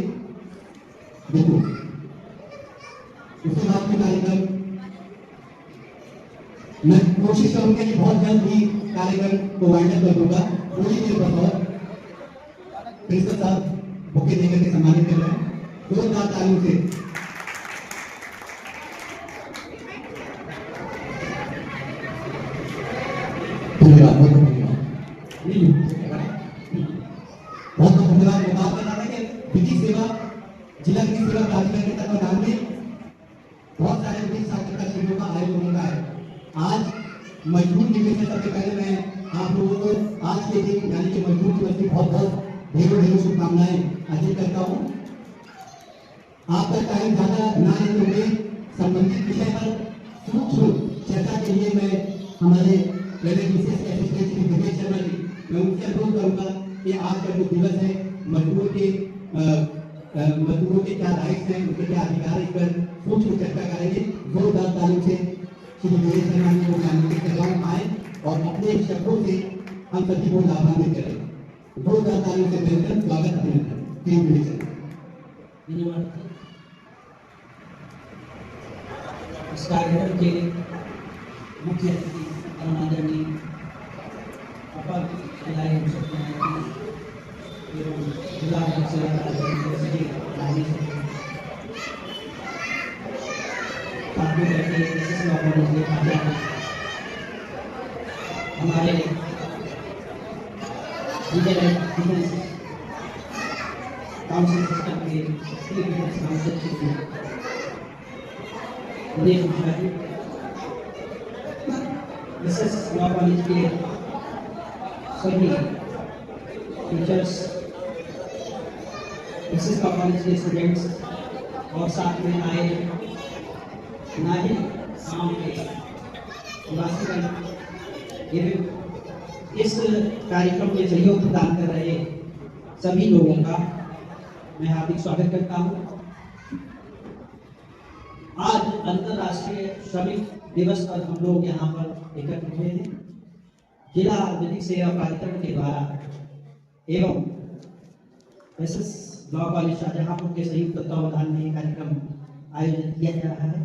बिल्कुल उसके बाद में कार्यक्रम मैं कोशिश करूंगा कि बहुत जल्द ही कार्यक्रम को वाइंड अप कर दूंगा। पूरी देर बस प्रिंसिपल साहब बुके देकर के सम्मानित कर रहे हैं। जोरदार तालियों से बहुत बहुत धन्यवाद। मैं बात कर रहा था कि विधिक सेवा जिला की सेवा प्राधिकरण के तत्वाधान में बहुत सारे विधिक साक्षरता शिविरों का आयोजन होगा है। आज मजदूर दिवस है। सबसे पहले मैं आप लोगों को आज के दिन यानी कि मजदूर दिवस की बहुत बहुत ढेरों शुभकामनाएं अर्पित करता हूँ। आपका टाइम ज्यादा ना लेते हुए संबंधित विषय पर सूक्ष्म चर्चा के लिए मैं हमारे विशेष असिस्टेंट श्री दिनेश शर्मा जी मैं उनसे अनुरोध करूंगा कि आज का जो दिवस है मजदूरों के क्या राइट्स हैं, उनके क्या अधिकार, इस पर सूक्ष्म चर्चा करेंगे। जोरदार तालियों से श्री दिनेश शर्मा जी को आमंत्रित कर रहा हूं आए और अपने शब्दों से हम सभी को लाभान्वित करें। जोरदार तालियों से मिलकर स्वागत अभिनंदन। धन्यवाद। इस कार्यक्रम के मुख्य अतिथि आदरणीय अपर जिला एवं सत्र न्यायाधीश एवं जिला हमारे काउंसिल सिस्टम के मिसेस लॉ कॉलेज के सभी टीचर्स, मिसेस लॉ कॉलेज के स्टूडेंट्स और साथ में आए नाहिद गाँव के निवासीगण एवं इस कार्यक्रम में सहयोग प्रदान कर रहे सभी लोगों का मैं हार्दिक स्वागत करता हूँ। आज अंतर्राष्ट्रीय श्रमिक दिवस पर हम लोग यहाँ पर एकत्रित हुए हैं। जिला विधिक सेवा प्राधिकरण के द्वारा एवं एसएस लॉ कॉलेज शाहजहांपुर के संयुक्त तत्वावधान में कार्यक्रम आयोजित किया जा रहा है।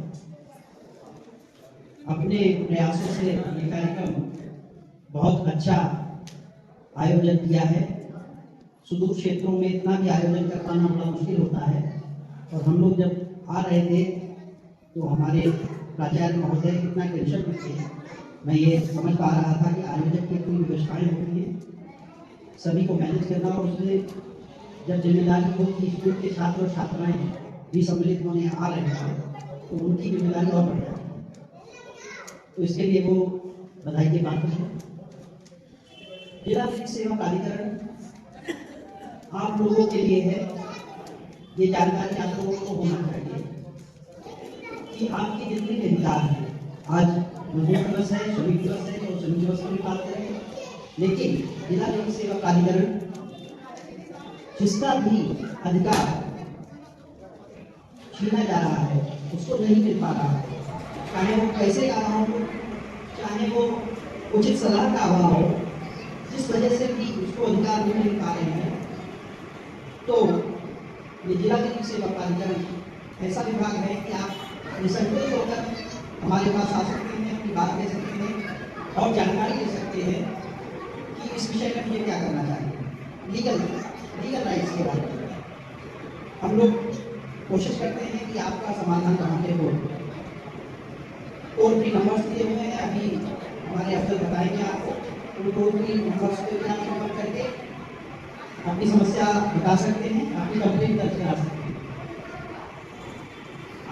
अपने प्रयासों से ये कार्यक्रम बहुत अच्छा आयोजन किया है। सुदूर क्षेत्रों में इतना भी आयोजन कर पाना बड़ा मुश्किल होता है और हम लोग जब आ रहे थे तो हमारे प्राचार्य महोदय कितना टेंशन में थे। मैं ये समझ पा रहा था कि आयोजक की पूरी व्यवस्थाएं होती हैं, सभी को मैनेज करना और उसमें जब जिम्मेदारी हो कि स्कूल के छात्र और छात्राएं भी सम्मिलित होने आ रहे हैं तो उनकी जिम्मेदारी और बढ़ जाती है। तो इसके लिए वो बधाई के पात्र हैं। जिला विधिक सेवा प्राधिकरण आप लोगों के लिए है। ये जानकारी आप लोगों को होना चाहिए कि आपके जितने भी अधिकार हैं, आज मजदूर दिवस है, श्रमिक दिवस है तो श्रमिक दिवस की बात करें, लेकिन जिला विधिक सेवा प्राधिकरण जिसका भी अधिकार छीना जा रहा है उसको नहीं मिल पा रहा है, चाहे वो पैसे का अभाव हो, चाहे वो उचित सलाह का अभाव हो, जिस वजह से भी उसको अधिकार नहीं मिल पा रहे हैं। तो ये जिला विधिक सेवा प्राधिकरण ऐसा विभाग है कि आप निसंकोच होकर हमारे पास आ सकते हैं, अपनी बात कह सकते हैं और जानकारी दे सकते हैं कि इस विषय में मुझे क्या करना चाहिए। लीगल राइट्स के बारे में हम लोग कोशिश करते हैं कि आपका समाधान कहाँ पे हो। टोल फ्री नंबर्स दिए हुए हैं, अभी हमारे अफसर बताएंगे आपको। उन टोल फ्री नंबर्स पे आप संपर्क करके अपनी समस्या बता सकते हैं, अपनी कंप्लेंट दर्ज करा सकते हैं।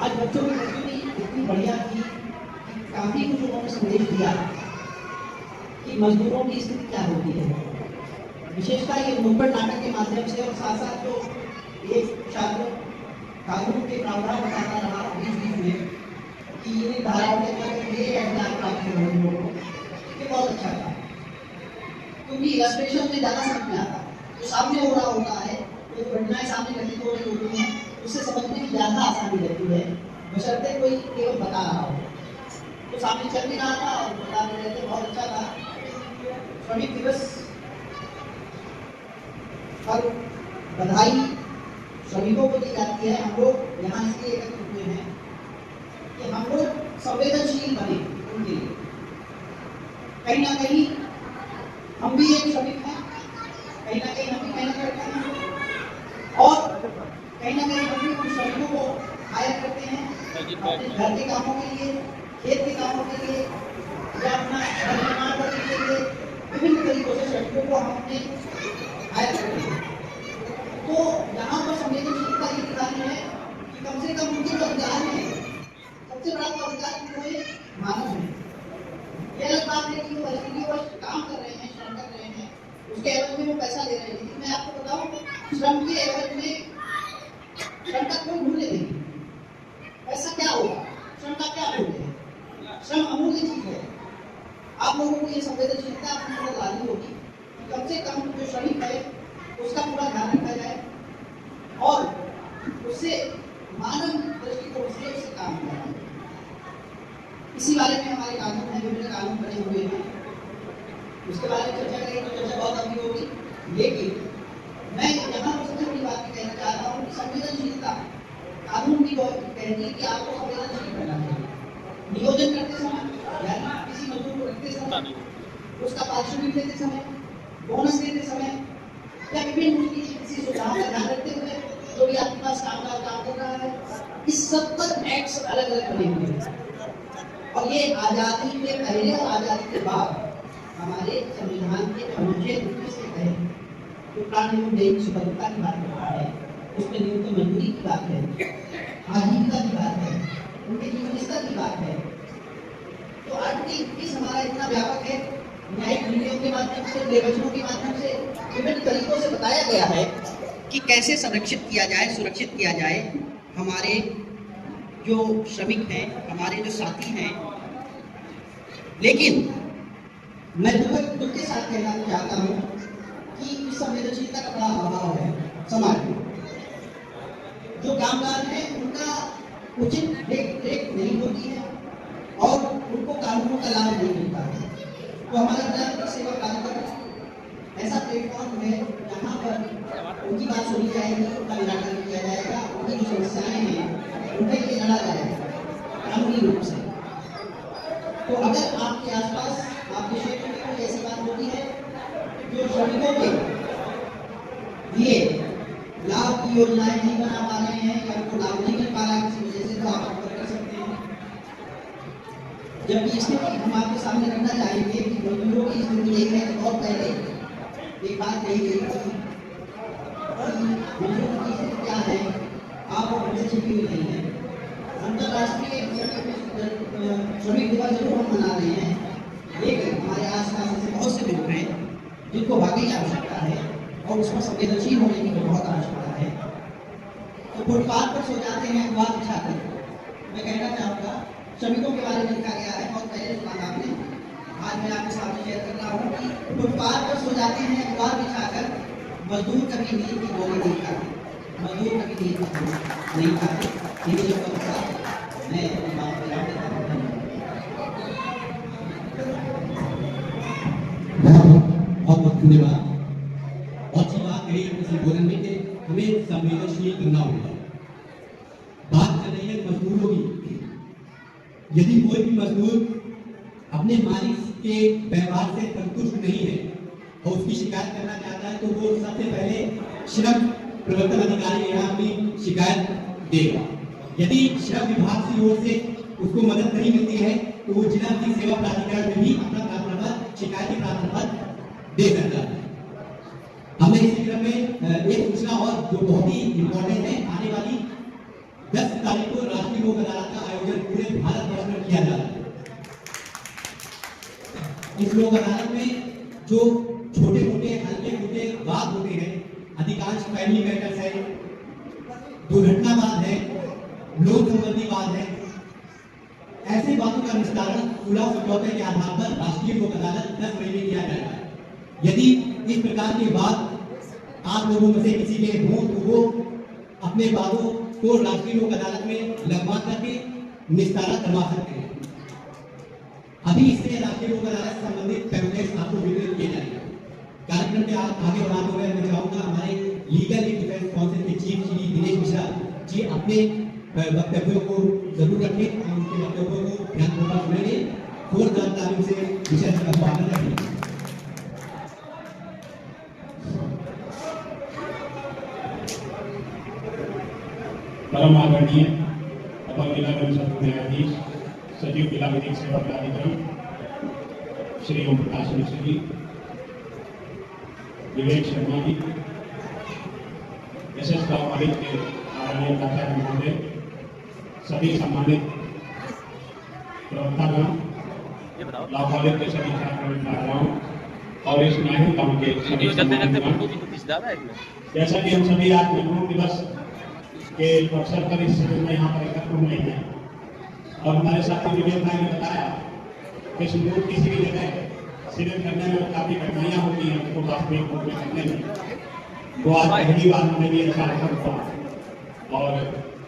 आज बच्चों की प्रस्तुति इतनी बढ़िया थी कि काफी कुछ उन्होंने संदेश दिया कि मजदूरों की स्थिति क्या होती है। विशेषता ये नुक्कड़ नाटक के माध्यम से और साथ साथ जो एक छात्र कानून के प्रावधान बताता रहा बीच बीच में कि ये धाराओं के तहत ये अधिकार प्राप्त हो रहे लोगों को, ये बहुत अच्छा था क्योंकि इलस्ट्रेशन में ज़्यादा समझ में आता है। जो सामने हो रहा होता है, जो घटनाएं सामने घटित हो रही होती हैं, उससे समझने में ज़्यादा आसानी रहती है बशर्ते कोई केवल बता रहा हो। तो सामने चल भी रहा था और बता भी रहे थे, बहुत अच्छा था। श्रमिक दिवस पर बधाई श्रमिकों को दी जाती है। हम लोग यहाँ इसलिए एकत्रित हुए हैं कि हम लोग संवेदनशील बने उनके लिए। कहीं ना कहीं हम भी एक श्रमिक हैं, कहीं ना कहीं हम भी मेहनत करते हैं और कहीं ना कहीं हम भी उन श्रमिकों को हायर करते हैं अपने घर के कामों के लिए, खेत के कामों के लिए या अपना घर निर्माण करने के लिए। विभिन्न तरीकों से श्रमिकों को हम अपने हायर करते हैं। तो यहाँ पर संवेदनशीलता ये दिखानी है कि कम से कम उनके जो अधिकार है, सबसे बड़ा तो अधिकार वो मानव है। ये अलग बात है कि वो परिस्थितियों पर काम कर रहे हैं, श्रम कर रहे हैं, उसके एवज में वो पैसा ले रहे हैं। लेकिन मैं आपको बताऊं, श्रम के एवज में श्रम का कोई मूल्य नहीं। पैसा क्या होगा, श्रम का क्या मूल्य है? श्रम अमूल्य चीज है। आप लोगों को ये संवेदनशीलता अपनी तरफ लानी होगी कि कम से कम जो श्रमिक है उसका पूरा ध्यान रखा जाए और उससे मानव दृष्टिकोण से उससे काम किया जाए। इसी बारे में हमारे कानून हैं, विभिन्न कानून बने हुए हैं। उसके बारे में चर्चा करेंगे तो चर्चा बहुत लंबी होगी। लेकिन मैं यहाँ पर सबसे बड़ी बात कहना चाह रहा हूँ कि संवेदनशीलता कानून की बहुत कहती है कि आपको संवेदनशील करना चाहिए। नियोजन करते समय यानी किसी मजदूर को रखते समय, उसका पारिश्रमिक देते समय, बोनस देते समय या विभिन्न किसी सुझाव का ध्यान रखते हुए जो भी आपके पास काम कर रहा है, इस सब पर एक्ट्स अलग अलग बने हुए हैं। और ये आज़ादी के पहले और आज़ादी के बाद हमारे संविधान के अनुच्छेद 29 के तहत जो प्राणियों दैनिक स्वतंत्रता की बात करता है, उसमें न्यूनतम मजदूरी की बात है, आजीविका की बात है, उनके जीवन स्तर की बात है। तो आर्टिकल 21 हमारा इतना व्यापक है, न्यायिक नीतियों के माध्यम से, निर्वचनों के माध्यम से, विभिन्न तरीकों से बताया गया है कि कैसे संरक्षित किया जाए, सुरक्षित किया जाए हमारे जो श्रमिक हैं, हमारे जो साथी हैं। लेकिन मैं दुख के साथ कहना चाहता हूँ कि इस संवेदनशीलता का बड़ा अभाव है समाज में। जो कामगार हैं उनका उचित देख नहीं होती है और उनको कानूनों का लाभ नहीं मिलता है। तो हमारा प्रयास सेवा कार्यक्रम ऐसा प्लेटफॉर्म है जहाँ पर उनकी बात सुनी जाएगी, उनका निराकरण किया जाएगा, उनकी जो समस्याएं हैं उनके लिए लड़ा जाएगा कानूनी रूप से। तो अगर आपके आसपास, आपके क्षेत्र में कोई ऐसी बात होती है जो श्रमिकों के लिए लाभ की योजनाएं नहीं बना पा रहे हैं या उनको लाभ नहीं मिल पा रहा है किसी वजह से, तो आप अवगत कर सकते हैं। जबकि स्थिति हम आपके सामने रखना चाहेंगे कि मजदूरों की स्थिति एक है। बहुत पहले एक बात कही गई थी कि मजदूरों की स्थिति क्या है, आप हमसे छिपी हुई नहीं है। अंतर्राष्ट्रीय श्रमिक दिवस जरूर हम मना रहे हैं, लेकिन हमारे आसपास ऐसे बहुत से लोग हैं जिनको वाकई की आवश्यकता है और उसमें संवेदनशील होने की बहुत आवश्यकता है। तो फुटपाथ पर सो जाते हैं अखबार बिछाकर। मैं कहना चाहूँगा श्रमिकों के बारे में लिखा गया है, बहुत पहले सुना आपने, आज मैं आपके सामने शेयर कर रहा हूँ कि फुटपाथ पर सो जाते हैं अखबार बिछाकर, मजदूर कभी नींद की गोली नहीं खाते, मजदूर कभी नींद की गोली नहीं खाते। ये जो मैं अपनी बात कर रहा हूँ। बहुत बहुत धन्यवाद। बहुत अच्छी बात कही अपने संबोधन में कि हमें संवेदनशील करना होगा। बात कर रही है मजदूरों की। यदि कोई भी मजदूर अपने मालिक के व्यवहार से संतुष्ट नहीं है और उसकी शिकायत करना चाहता है, तो वो सबसे पहले श्रम प्रवर्तन अधिकारी के यहाँ अपनी शिकायत देगा। यदि श्रम विभाग की ओर से उसको मदद नहीं मिलती है तो वो जिला की सेवा प्राधिकरण में भी अपना प्रार्थना पत्र, शिकायती प्रार्थना पत्र दे सकता है। हमने इसी क्रम में एक सूचना और जो बहुत ही इम्पोर्टेंट है, आने वाली 10 तारीख को राष्ट्रीय लोक अदालत का आयोजन पूरे भारतवर्ष में किया जा रहा है। इस लोक अदालत में जो छोटे मोटे हल्के फुल्के वाद होते हैं, अधिकांश फैमिली मैटर्स है, दुर्घटनावाद है, लोक संबंधी वाद है, ऐसे बातों का निस्तारण सुलह समझौते के आधार पर राष्ट्रीय लोक अदालत 10 मई में किया जाएगा। यदि इस प्रकार के वाद आप लोगों में से किसी के हों तो वो अपने वादों को राष्ट्रीय लोक अदालत में लगवा करके निस्तारा करवा सकते हैं। अभी इससे राष्ट्रीय लोक अदालत से संबंधित पैम्फलेट्स आपको वितरित किए जाएंगे। कार्यक्रम में आप आगे बढ़ाते हुए मैं चाहूंगा हमारे लीगल डिफेंस काउंसिल के चीफ श्री दिनेश मिश्रा जी अपने वक्तव्यों को जरूर रखें और उनके वक्तव्यों को ध्यानपूर्वक सुनेंगे। थोड़ा जानकारी से विषय का स्वागत करेंगे। परम आदरणीय अपर जिला परिषद न्यायाधीश सचिव जिला विधिक सेवा प्राधिकरण श्री ओम प्रकाश मिश्र जी, विवेक शर्मा जी, SS लॉ कॉलेज के आदरणीय प्राचार्य महोदय, सभी सम्मानित प्रवक्तागण, लॉ कॉलेज के सभी छात्र छात्राओं और इस न्यायिक गांव के सभी सम्मानित, जैसा कि हम सभी आज मजदूर दिवस के अवसर पर इस शिविर में यहाँ पर एकत्र हुए हैं और हमारे साथी विवेक भाई ने बताया कि संगरूर किसी भी जगह शिविर करने में काफी कठिनाइयाँ होती हैं उसको वास्तविक रूप में करने में। तो आज पहली बार हमें भी ऐसा अवसर हुआ और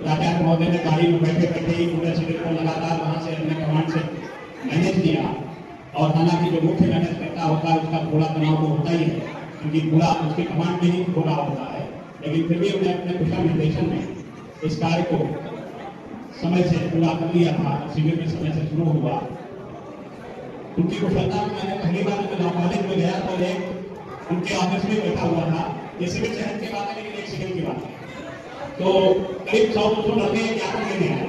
प्राचार्य महोदय ने गाड़ी में बैठे बैठे ही पूरे शिविर को लगातार वहाँ से अपने कमांड से मैनेज किया और हालांकि जो मुख्य मैनेज करता होता है उसका थोड़ा तनाव तो होता ही है क्योंकि पूरा उसके कमांड में ही थोड़ा होता है, लेकिन फिर भी उन्हें अपने कुशल निर्देशन में इस कार्य को समय से पूरा कर लिया था। शिविर में समय से शुरू हुआ। उनकी कुशलता में मैंने पहली बार जब लॉ कॉलेज में गया तो एक उनके ऑफिस में बैठा हुआ था। ये शिविर शहर की बात है लेकिन एक शिविर की बात है। तो करीब 100-200 लड़के ज्ञापन लेने आए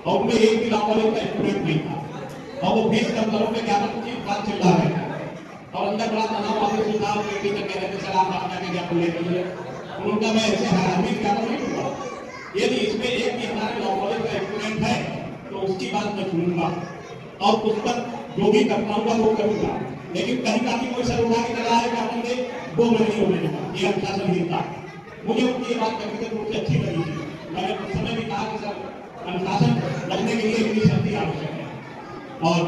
और उनमें एक भी लॉ कॉलेज का स्टूडेंट नहीं था और वो 20 दफ्तरों में ज्ञापन की बात चल रहा है और अंदर बड़ा तनाव ऑफिस में था। टीचर कह रहे थे सर आप जाके ज्ञापन ले लीजिए। उनका मैं ऐसे हैरानी ज्ञापन नहीं दूंगा, यदि इसमें एक भी हमारे लॉ कॉलेज का स्टूडेंट है तो उसकी बात मैं सुनूंगा और उस पर जो भी कर पाऊंगा वो करूंगा। लेकिन कहीं का भी कोई सर उठा के चला है ज्ञापन दे 2 महीने होने लगा, ये अनुशासनहीनता। मुझे उनकी ये बात व्यक्तिगत रूप से अच्छी लगी थी। मैंने उस समय भी कहा कि सर अनुशासन रखने के लिए इतनी शक्ति आवश्यक है। और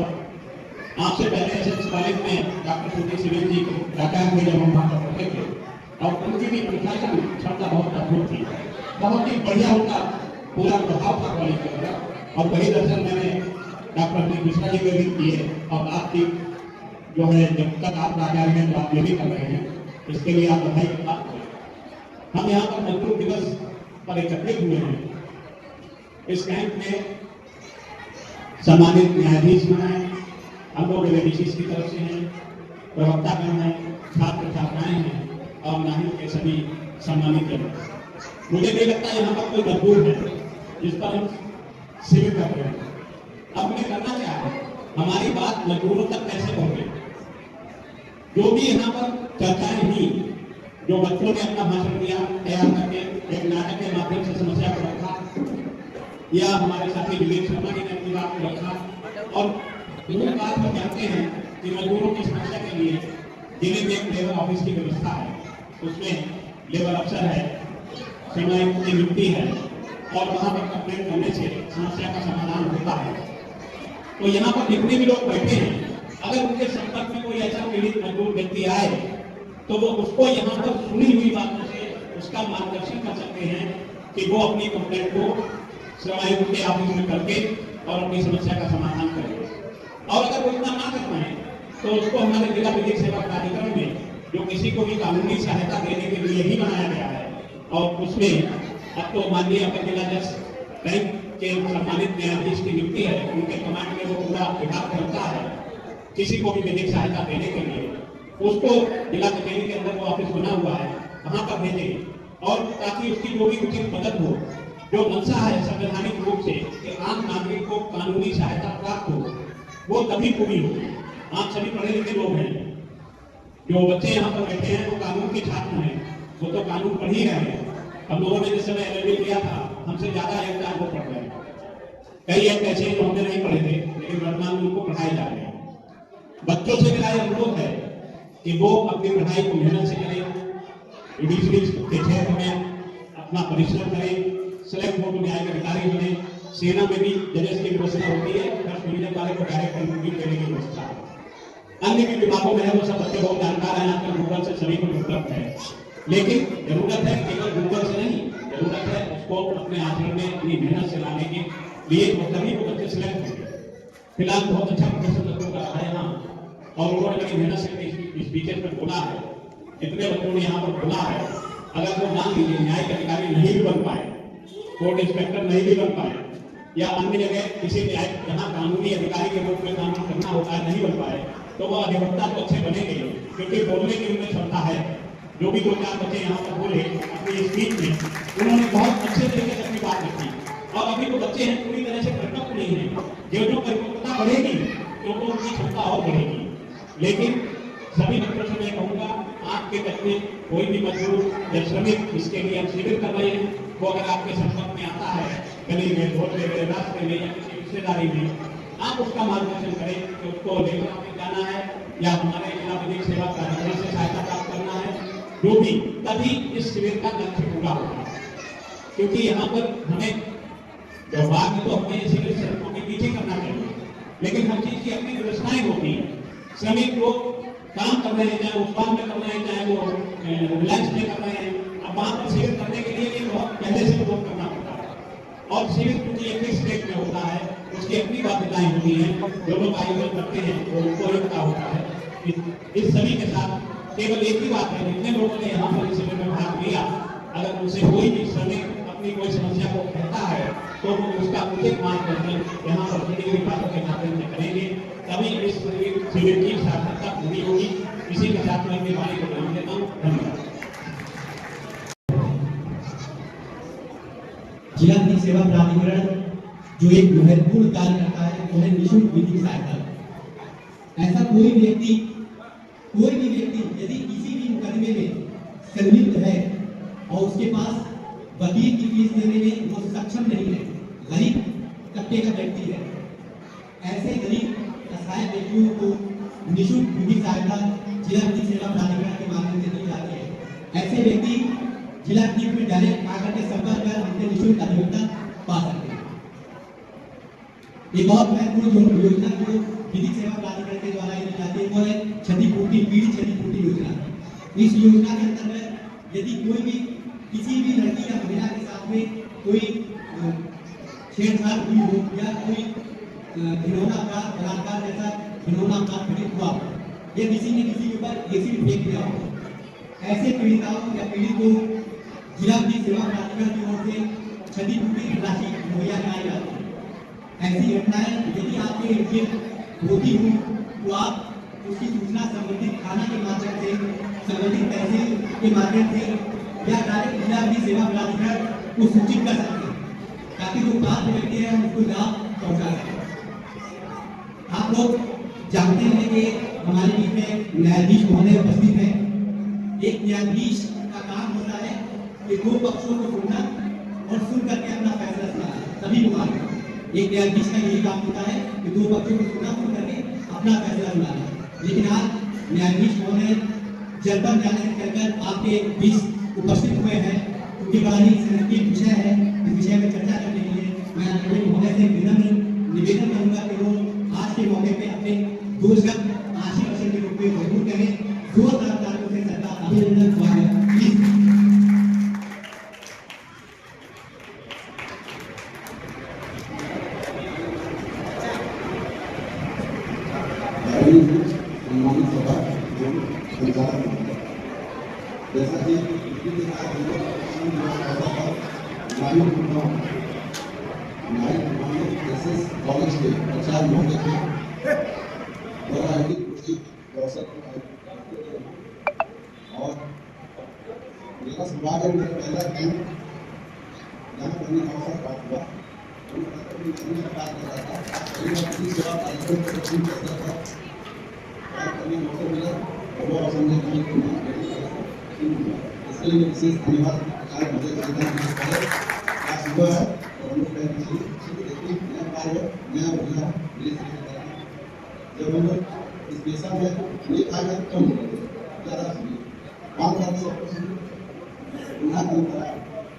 आपसे पहले SS कॉलेज में डॉक्टर सूर्य सिविल जी को प्राचार्य हुए जब हम वहाँ पढ़ते थे और उनकी भी अनुशासन क्षमता बहुत अद्भुत थी, बहुत ही बढ़िया उनका पूरा प्रभाव था कॉलेज के अंदर। और वही दर्शन मैंने डॉक्टर मिश्रा जी के भी किए और आपकी जो है जब तक आप प्राचार्य हैं तो आप ये भी कर रहे हैं, इसके लिए आप बधाई की बात करें। हम यहाँ पर मजदूर दिवस पर एकत्रित हुए हैं। इस कैंप में सम्मानित न्यायाधीश हैं, हम लोग एडीसीस की तरफ से हैं, प्रवक्तागण हैं, छात्र छात्राएं हैं और नाहिक के सभी सम्मानित जन। मुझे नहीं लगता यहाँ पर कोई मजबूर है जिस पर हम शिविर कर रहे हैं। अब हमें करना क्या है, हमारी बात मजदूरों तक कैसे पहुंचे। जो भी यहाँ पर चर्चाएं हुई, जो बच्चों ने अपना भाषण दिया तैयार करके एक नाटक के माध्यम से समस्या को रखा, या हमारे साथी विवेक शर्मा जी ने अपनी बात को रखा। और मूल बात हम जानते हैं कि मजदूरों की समस्या के लिए जिले में एक लेबर ऑफिस की व्यवस्था है, उसमें लेबर अफसर है, समय की नियुक्ति है और वहाँ पर कंप्लेंट करने से समस्या का समाधान होता है। तो यहाँ पर जितने भी लोग बैठे हैं, अगर उनके संपर्क में कोई ऐसा पीड़ित मजदूर व्यक्ति आए तो वो उसको यहाँ पर सुनी हुई बातों से उसका मार्गदर्शन कर सकते हैं कि वो अपनी कंप्लेंट को श्रमायुक्त के ऑफिस में करके और अपनी समस्या का समाधान करें। और अगर वो इतना ना कर पाए तो उसको हमारे जिला विधिक सेवा प्राधिकरण में जो किसी को भी कानूनी सहायता देने के लिए ही बनाया गया है और उसमें अब तो माननीय अपर जिला जज बैंक के सम्मानित न्यायाधीश की नियुक्ति है, उनके कमांड में वो पूरा विभाग चलता है। किसी को भी विधिक सहायता देने के लिए उसको जिला कचहरी के अंदर वो ऑफिस बना हुआ है, वहां पर भेजें और ताकि उसकी जो भी उचित मदद हो, जो मंशा है संवैधानिक रूप से कि आम नागरिक को कानूनी सहायता प्राप्त हो, वो तभी पूरी होगी। आप सभी पढ़े लिखे लोग हैं, जो बच्चे यहाँ पर बैठे हैं वो कानून के छात्र हैं, वो तो कानून पढ़ ही रहे हैं। हम लोगों ने जिस समय LLB किया था, हमसे ज्यादा योगदान वो पढ़ रहे हैं। कई एक ऐसे जो हमने नहीं पढ़े थे लेकिन वर्तमान में उनको पढ़ाए जा रहे हैं। बच्चों से मेरा यह अनुरोध है कि वो अपनी पढ़ाई को मेहनत से करें, जुडिशरी के क्षेत्र में अपना परिश्रम करें, सेलेक्ट हो तो न्यायिक अधिकारी बने। सेना में भी जजेस की व्यवस्था होती है, फर्स्ट डिवीजन वाले को डायरेक्ट इंटरव्यू देने की व्यवस्था है। अन्य भी विभागों में है, वो सब बच्चे बहुत जानकार हैं, आजकल गूगल से सभी को उपलब्ध है। लेकिन जरूरत है केवल गूगल से नहीं, जरूरत है उसको अपने आचरण में अपनी मेहनत से लाने के लिए, वो तभी वो बच्चे सिलेक्ट होंगे। फिलहाल बहुत अच्छा प्रदर्शन लोगों का रहा है यहाँ, और उन्होंने बड़ी मेहनत से स्पीचेस में बोला है, जितने बच्चों ने यहाँ पर बोला है, अगर वो मान लीजिए न्यायिक अधिकारी नहीं भी बन पाए, कोर्ट इंस्पेक्टर नहीं भी बन पाए, या अन्य जगह किसी न्यायिक यहाँ कानूनी अधिकारी के रूप में काम करना होता है नहीं बन पाए, तो वह अधिवक्ता तो अच्छे बनेंगे, क्योंकि बोलने की उनमें क्षमता है। जो भी 2-4 बच्चे यहाँ पर बोले अपनी स्पीच में, उन्होंने बहुत अच्छे तरीके से अपनी बात रखी, और अभी तो बच्चे हैं पूरी तरह से परिपक्व नहीं है, जो परिपक्वता बढ़ेगी तो उनकी क्षमता और बढ़ेगी। लेकिन सभी बच्चों से मैं कहूँगा, आपके बच्चे कोई भी मजदूर या श्रमिक जिसके लिए हम शिविर कर रहे हैं, वो अगर आपके संपर्क में आता है, गली में, ढोले में, रास्ते में या किसी रिश्तेदारी में, आप उसका मार्गदर्शन करें कि उसको लेकर में जाना है या हमारे जिला विधिक सेवा प्राधिकरण से सहायता प्राप्त करना है, जो भी, तभी इस शिविर का लक्ष्य पूरा होगा। क्योंकि यहाँ पर हमें व्यवहार में तो हमें शिविर श्रमिकों के पीछे करना चाहिए, लेकिन हर चीज की अपनी व्यवस्थाएं होती हैं। श्रमिक लोग काम कर रहे हैं, चाहे उत्पाद में कर रहे हैं, चाहे वो रिलायंस में कर रहे हैं, अब वहां पर शिविर करने के लिए बहुत पहले से उपयोग करना पड़ता है, और शिविर क्योंकि एक ही स्टेट में होता है, उसकी अपनी बाध्यताएं होती हैं, जो लोग आयोजन करते हैं वो उनको एक का होता है। इस सभी के साथ केवल एक ही बात है, जितने लोगों ने यहाँ पर इस शिविर में भाग लिया, अगर उनसे कोई भी श्रमिक अपनी कोई समस्या को कहता है तो वो उसका उचित मार्गदर्शन यहाँ पर सभी विभागों के माध्यम से करेंगे, तभी इस शिविर की सार्थकता पूरी होगी। इसी के साथ मैं अपनी वाणी को विराम देता हूँ। धन्यवाद। जिला विधिक सेवा प्राधिकरण जो एक महत्वपूर्ण कार्य करता है वो है निःशुल्क विधिक सहायता। ऐसा कोई भी व्यक्ति यदि किसी भी मुकदमे में संलिप्त है और उसके पास वकील की फीस देने में वो सक्षम नहीं है, गरीब तबके का व्यक्ति है, ऐसे गरीब असहाय व्यक्तियों को निःशुल्क विधिक सहायता जिला विधिक सेवा प्राधिकरण के माध्यम से दी जाती है। ऐसे व्यक्ति जिला विधिक में डायरेक्ट आकर के संपर्क कर हमसे निःशुल्क अधिवक्ता पा सकते हैं। एक और महत्वपूर्ण योजना जो विधिक सेवा प्राधिकरण के द्वारा दी जाती है वो है क्षतिपूर्ति, पीड़ित क्षतिपूर्ति योजना। इस योजना के अंतर्गत यदि कोई भी किसी भी लड़की या महिला के साथ में कोई छेड़छाड़ हुई हो या कोई घिनौना का बलात्कार जैसा घिनौना अपराध घटित हुआ हो या किसी ने किसी के ऊपर एसिड फेंक दिया हो, ऐसे पीड़िताओं या पीड़ित को जिला विधिक सेवा प्राधिकरण की ओर से क्षतिपूर्ति राशि मुहैया कराई जाती है। ऐसी घटनाएं यदि आपके इर्द गिर्द होती हो तो आप उसकी सूचना संबंधित थाना के माध्यम से, संबंधित तहसील के माध्यम से या डायरेक्ट जिला विधिक सेवा प्राधिकरण को सूचित कर सकते हैं, ताकि जो पात्र व्यक्ति है उसको लाभ पहुंचा सके। आप लोग जानते हैं कि हमारे बीच में न्यायाधीश महोदय उपस्थित हैं। एक न्यायाधीश का काम होता है कि दो पक्षों को सुनना और सुन करके अपना फैसला सुनाना। सभी मुकाबले एक न्यायाधीश का यही काम होता है कि दो पक्षों को सुनना, सुन करके अपना फैसला सुनाना। लेकिन आज न्यायाधीश महोदय जनपद न्यायालय कहकर आपके बीच उपस्थित हुए हैं, उनकी बड़ा ही संगीत विषय है। इस विषय में चर्चा करने के लिए मैं न्यायाधीश महोदय से विनम्र निवेदन करूंगा कि वो आज के मौके पे अपने 2 शब्द आशीर्वचन के रूप में जरूर करें। जोरदार तालियों से सबका अभिनंदन स्वागत। जैसा कि कॉलेज के प्रचार महोदय थे और मेरा सौभाग्य में पहला कैंप यहाँ करने का अवसर प्राप्त हुआ। सेवा कार्यक्रम मिला और समझे इसके लिए विशेष धन्यवाद सुबह है जब हम लोग इस पेशा में एक आ गए कम ज़्यादा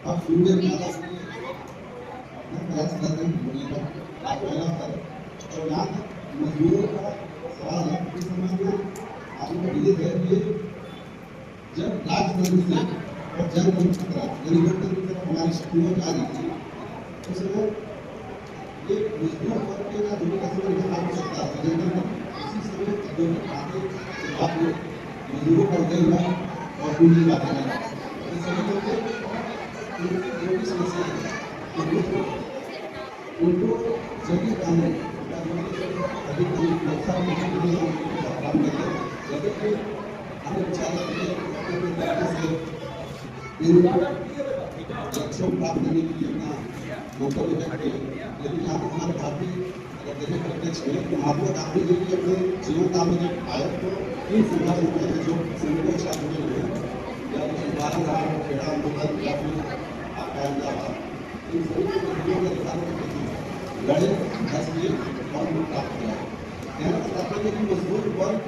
अब सुनने में ज़्यादा प्रयास करते हैं और यहाँ मजदूरों का सवाल है इस समय में आपने विदित है कि जब राजतंत्र से और जनतंत्र यानी लोकतंत्र की तरफ हमारी शक्तियों आ रही थी उस समय एक मजदूर वर्ग के ना जो कसम नहीं आ सकता जिनका इसी समय जो आगे आप मजदूरों का उदय और पूंजी बात करना इस समय के जो भी समस्या है उनको जल्दी काम अधिक नुकसान नहीं काम करते जैसे हमें विचार लक्ष्यों प्राप्त करने के लिए अपना मौका भी रखते हैं लेकिन यहाँ पर हमारे काफी अगर देखें प्रत्यक्ष में तो महात्मा गांधी जी के अपने जीवन काल में जब आए तो इन सिद्धांत होते थे जो संगठन छात्र हुए या बारह खेड़ा आंदोलन या फिर आपका अहमदाबाद इन सभी के अधिकारों के प्रति लड़े बस ये और प्राप्त किया कहना चाहते हैं कि मजबूत वर्ग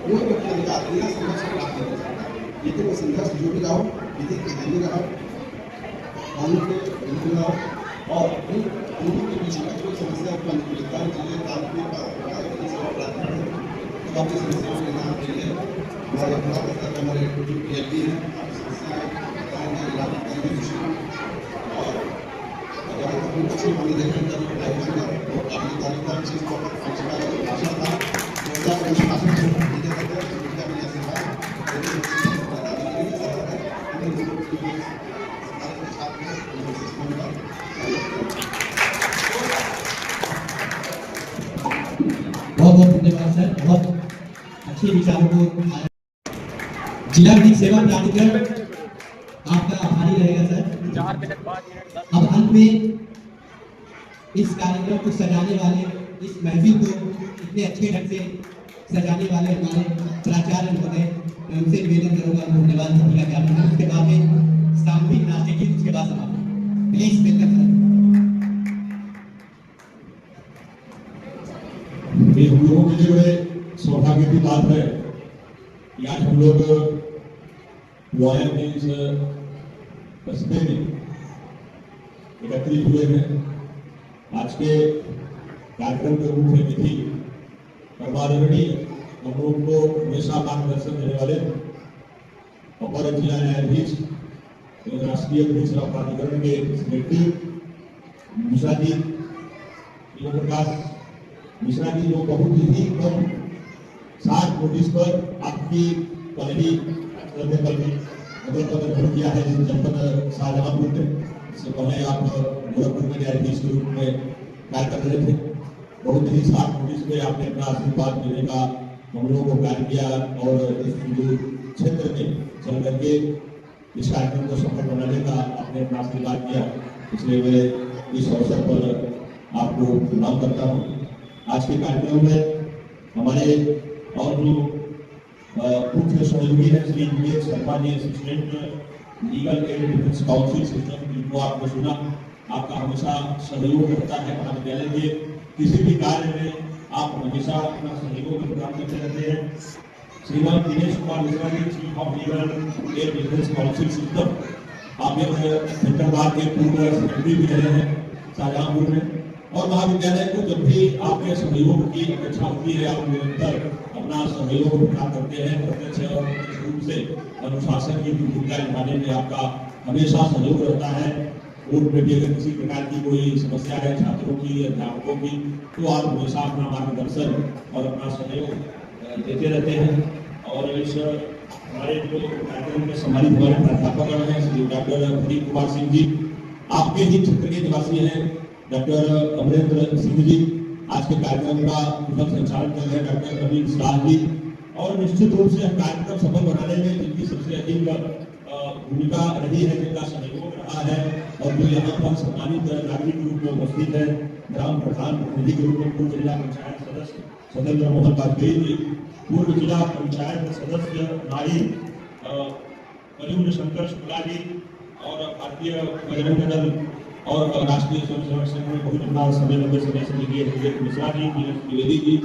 कोई व्यक्ति अधिकार बिना संघर्ष प्राप्त नहीं कर सकता लेकिन वो संघर्ष जो भी रहा विधिक नहीं रहा कानून के बिल्कुल रहा और इन दोनों के बीच में कोई समस्या उत्पन्न हुई है जिले कानून काफी समस्याओं के नाम के लिए हमारे अपराध स्तर पर हमारे पीएलपी हैं और जहाँ तक उन अच्छी मानी देखने का जो अपनी तारीफ का विशेष तौर पर भाषण था भाषण बहुत बहुत धन्यवाद सर, बहुत अच्छे विचारों को जिला विधिक सेवा प्राधिकरण आपका आभारी रहेगा सर। 4 मिनट 5 मिनट अब अंत में इस कार्यक्रम को सजाने वाले, इस महफिल को इतने अच्छे ढंग से सजाने वाले हमारे प्राचार्य महोदय, मैं उनसे निवेदन करूंगा धन्यवाद का ज्ञापन करूं। उसके बाद में सामूहिक नाट्य गीत, उसके बाद समापन। Please welcome sir. ये हम लोगों के लिए बड़े सौभाग्य की बात है कि आज हम लोग वायर में इस कस्बे में एकत्रित हुए हैं। आज के कार्यक्रम के मुख्य अतिथि परमादरणीय हम लोग को हमेशा मार्गदर्शन देने वाले अपर जिला न्यायाधीश राष्ट्रीय विधिक सेवा प्राधिकरण के सेक्रेटरी मिश्रा जी, प्रकाश मिश्रा जी, जो बहुत ही कम 60 नोटिस पर आपकी पहली मतलब ग्रहण किया है जनपद शाहजहांपुर में। इससे पहले आप गोरखपुर में न्यायाधीश के रूप में कार्य कर रहे थे। बहुत ही 60 नोटिस में आपने अपना आशीर्वाद देने का हम लोगों को कार्य किया और इस क्षेत्र में चल करके इस कार्यक्रम को सफल बनाने का आपने अपना आशीर्वाद किया। इसलिए मैं इस अवसर पर आपको प्रणाम करता हूँ। आज के कार्यक्रम में हमारे और जो मुख्य सहयोगी है Shri Vivek Sharma ji, assistant legal aid defence counsel system, जिनको आपने सुना, आपका हमेशा सहयोग रहता है। महाविद्यालय के किसी भी कार्य में आप हमेशा अपना सहयोग प्रदान करते रहते हैं। Shriman Dinesh Kumar Mishra ji, chief of legal aid defence counsel system, आप हैदराबाद के पूर्व सेक्रेटरी भी रहे हैं शाहजहांपुर में। और महाविद्यालय को जब भी आपके सहयोग की अपेक्षा होती है, आप निरंतर अपना सहयोग प्रदान करते हैं। प्रत्यक्ष और अप्रत्यक्ष रूप से अनुशासन की भूमिका निभाने में आपका हमेशा सहयोग रहता है। कोर्ट में भी अगर किसी प्रकार की कोई समस्या है छात्रों की, अध्यापकों की, तो आप हमेशा अपना मार्गदर्शन और अपना सहयोग देते रहते हैं। और इस हमारे जो कार्यक्रम में सम्मानित हमारे प्राध्यापक हैं श्री डॉक्टर प्रदीप कुमार सिंह जी, आपके ही क्षेत्र के निवासी हैं डॉक्टर अमरेंद्र सिंह जी, आज के कार्यक्रम का कुशल संचालन कर रहे हैं डॉक्टर रवि साह जी, और निश्चित रूप से कार्यक्रम सफल बनाने में जिनकी सबसे अधिक भूमिका रही है, जिनका सहयोग रहा है और जो यहाँ पर सम्मानित नागरिक के रूप में उपस्थित है, ग्राम प्रधान प्रतिनिधि के रूप में पूर्व जिला पंचायत सदस्य सत्येंद्र मोहन वाजपेयी जी, पूर्व जिला पंचायत सदस्य नारी मयूर शंकर शुक्ला जी, और भारतीय बजरंग दल और राष्ट्रीय स्वयंसेवक संघ में बहुत बड़ा समय लंबे समय से लगे विवेक मिश्रा जी, द्विवेदी जी,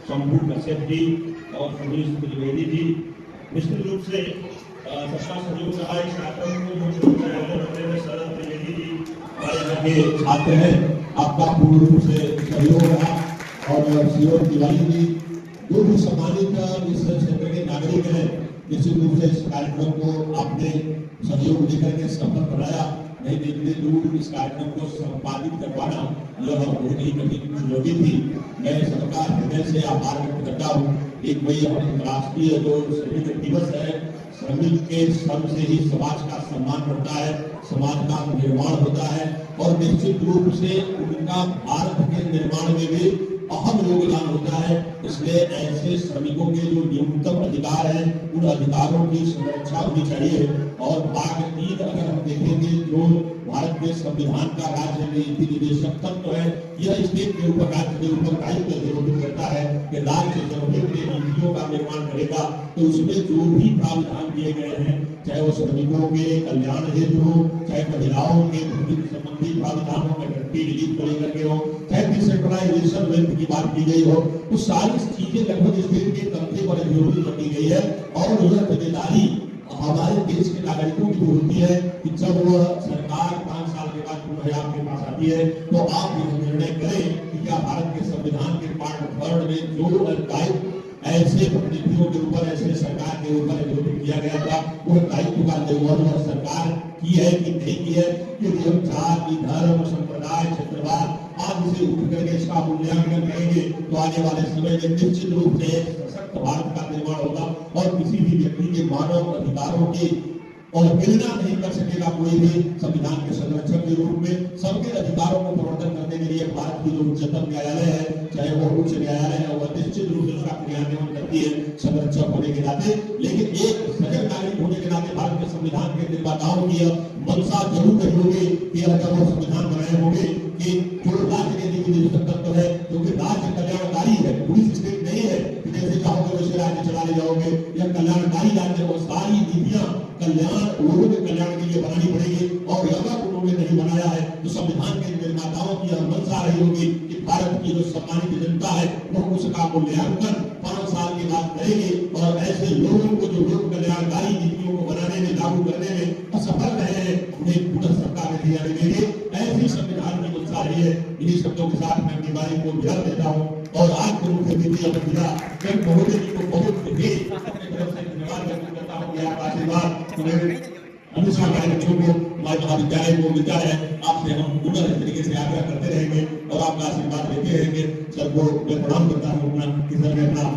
शंभू कश्यप जी और सुनील त्रिवेदी जी। निश्चित रूप से सबका सहयोग रहा इस कार्यक्रम में। शरद त्रिवेदी जी हमारे यहाँ के छात्र हैं, आपका पूर्ण रूप से सहयोग रहा। और सीओ तिवारी जी, जो भी सम्मानित इस क्षेत्र के नागरिक हैं, निश्चित रूप से इस कार्यक्रम को आपने सहयोग लेकर के सफल बनाया। नहीं देखते दूर इस कार्यक्रम को संपादित करवाना यह बहुत ही कठिन चुनौती थी। मैं सबका हृदय से आभार व्यक्त करता हूँ। एक वही अंतर्राष्ट्रीय जो श्रमिक दिवस है, श्रमिक के श्रम से ही समाज का सम्मान बढ़ता है, समाज का निर्माण होता है और निश्चित रूप से उनका भारत के निर्माण में भी अहम योगदान होता है। इसलिए ऐसे श्रमिकों के जो न्यूनतम अधिकार है उन अधिकारों की सुरक्षा होनी चाहिए। और भाग 3 अगर हम देखेंगे जो भारत के संविधान का राज्य नीति निदेशक तत्व है, यह स्टेट के ऊपर राज्य के ऊपर दायित्व निरूपित करता है कि राज्य सर्वोच्च नीतियों का निर्माण करेगा। तो उसमें जो भी प्रावधान दिए गए हैं, चाहे वो श्रमिकों के कल्याण हेतु हो, चाहे महिलाओं के संबंधी प्रावधानों में रिलीफ को लेकर के हो, चाहे डिसेंट्रलाइजेशन वेल्थ की बात की गई हो, तो सारी चीजें लगभग स्टेट के कंधे पर निरूपित कर दी गई है। और यह जिम्मेदारी हमारे देश के नागरिकों की होती है कि जब वह सरकार 5 साल के बाद पुनः आपके पास आती है तो आप यह निर्णय करें कि क्या भारत के संविधान के पार्ट 3 में जो दायित्व ऐसे प्रतिनिधियों के ऊपर, ऐसे सरकार के ऊपर निरूपित किया गया था, वह दायित्व का निर्वहन सरकार की है कि नहीं की है। क्योंकि हम जाति, धर्म, संप्रदाय, क्षेत्रवाद आदि से उठ करके इसका मूल्यांकन करेंगे तो आने वाले समय में निश्चित रूप से सशक्त भारत का निर्माण होगा और किसी भी व्यक्ति के मानव अधिकारों की अवहेलना नहीं कर सकेगा कोई भी। संविधान के संरक्षक के रूप में सबके अधिकारों को प्रवर्तन करने के लिए भारत की जो उच्चतम न्यायालय है, चाहे वो उच्च न्यायालय है, वह निश्चित रूप से उसका क्रियान्वयन करती है संरक्षक होने के नाते। लेकिन एक सजग नागरिक होने के नाते भारत के संविधान के निर्माताओं की मंशा जरूर रही होगी कि अगर वो संविधान बनाए होंगे कि जो राज्य नीति निदेशक तत्व है, जो कि राज्य कल्याणकारी है, पुलिस स्टेट नहीं है कि जैसे चाहोगे वैसे राज्य चला ले जाओगे। यह कल्याणकारी राज्य है, वो सारी नीतियां कल्याण, लोगों के कल्याण के लिए बनानी पड़ेगी। और अगर उन्होंने नहीं बनाया है तो संविधान के निर्माताओं की यह मंशा रही होगी कि भारत की जो सम्मानित जनता है वो उसका मूल्यांकन 5 साल के बाद करेगी और ऐसे लोगों को जो लोक कल्याणकारी नीतियों को बनाने में, लागू करने में असफल रहे हैं, उन्हें पुनः सत्ता में दिया देंगे। ऐसी संविधान की मंशा रही है। इन्हीं शब्दों के साथ मैं अपनी बारी को विराम देता हूँ और आज के मुख्य अतिथि जब महोदय जी को बहुत ही अपनी तरफ से धन्यवाद व्यक्त करता हूँ कि आपका आशीर्वाद हमेशा हमारे बच्चों को, हमारे महाविद्यालय को मिलता है। आपसे हम पुनः इस तरीके से आग्रह करते रहेंगे और आपका आशीर्वाद लेते रहेंगे। सबको मैं प्रणाम करता हूँ अपना कि सर मैं अपना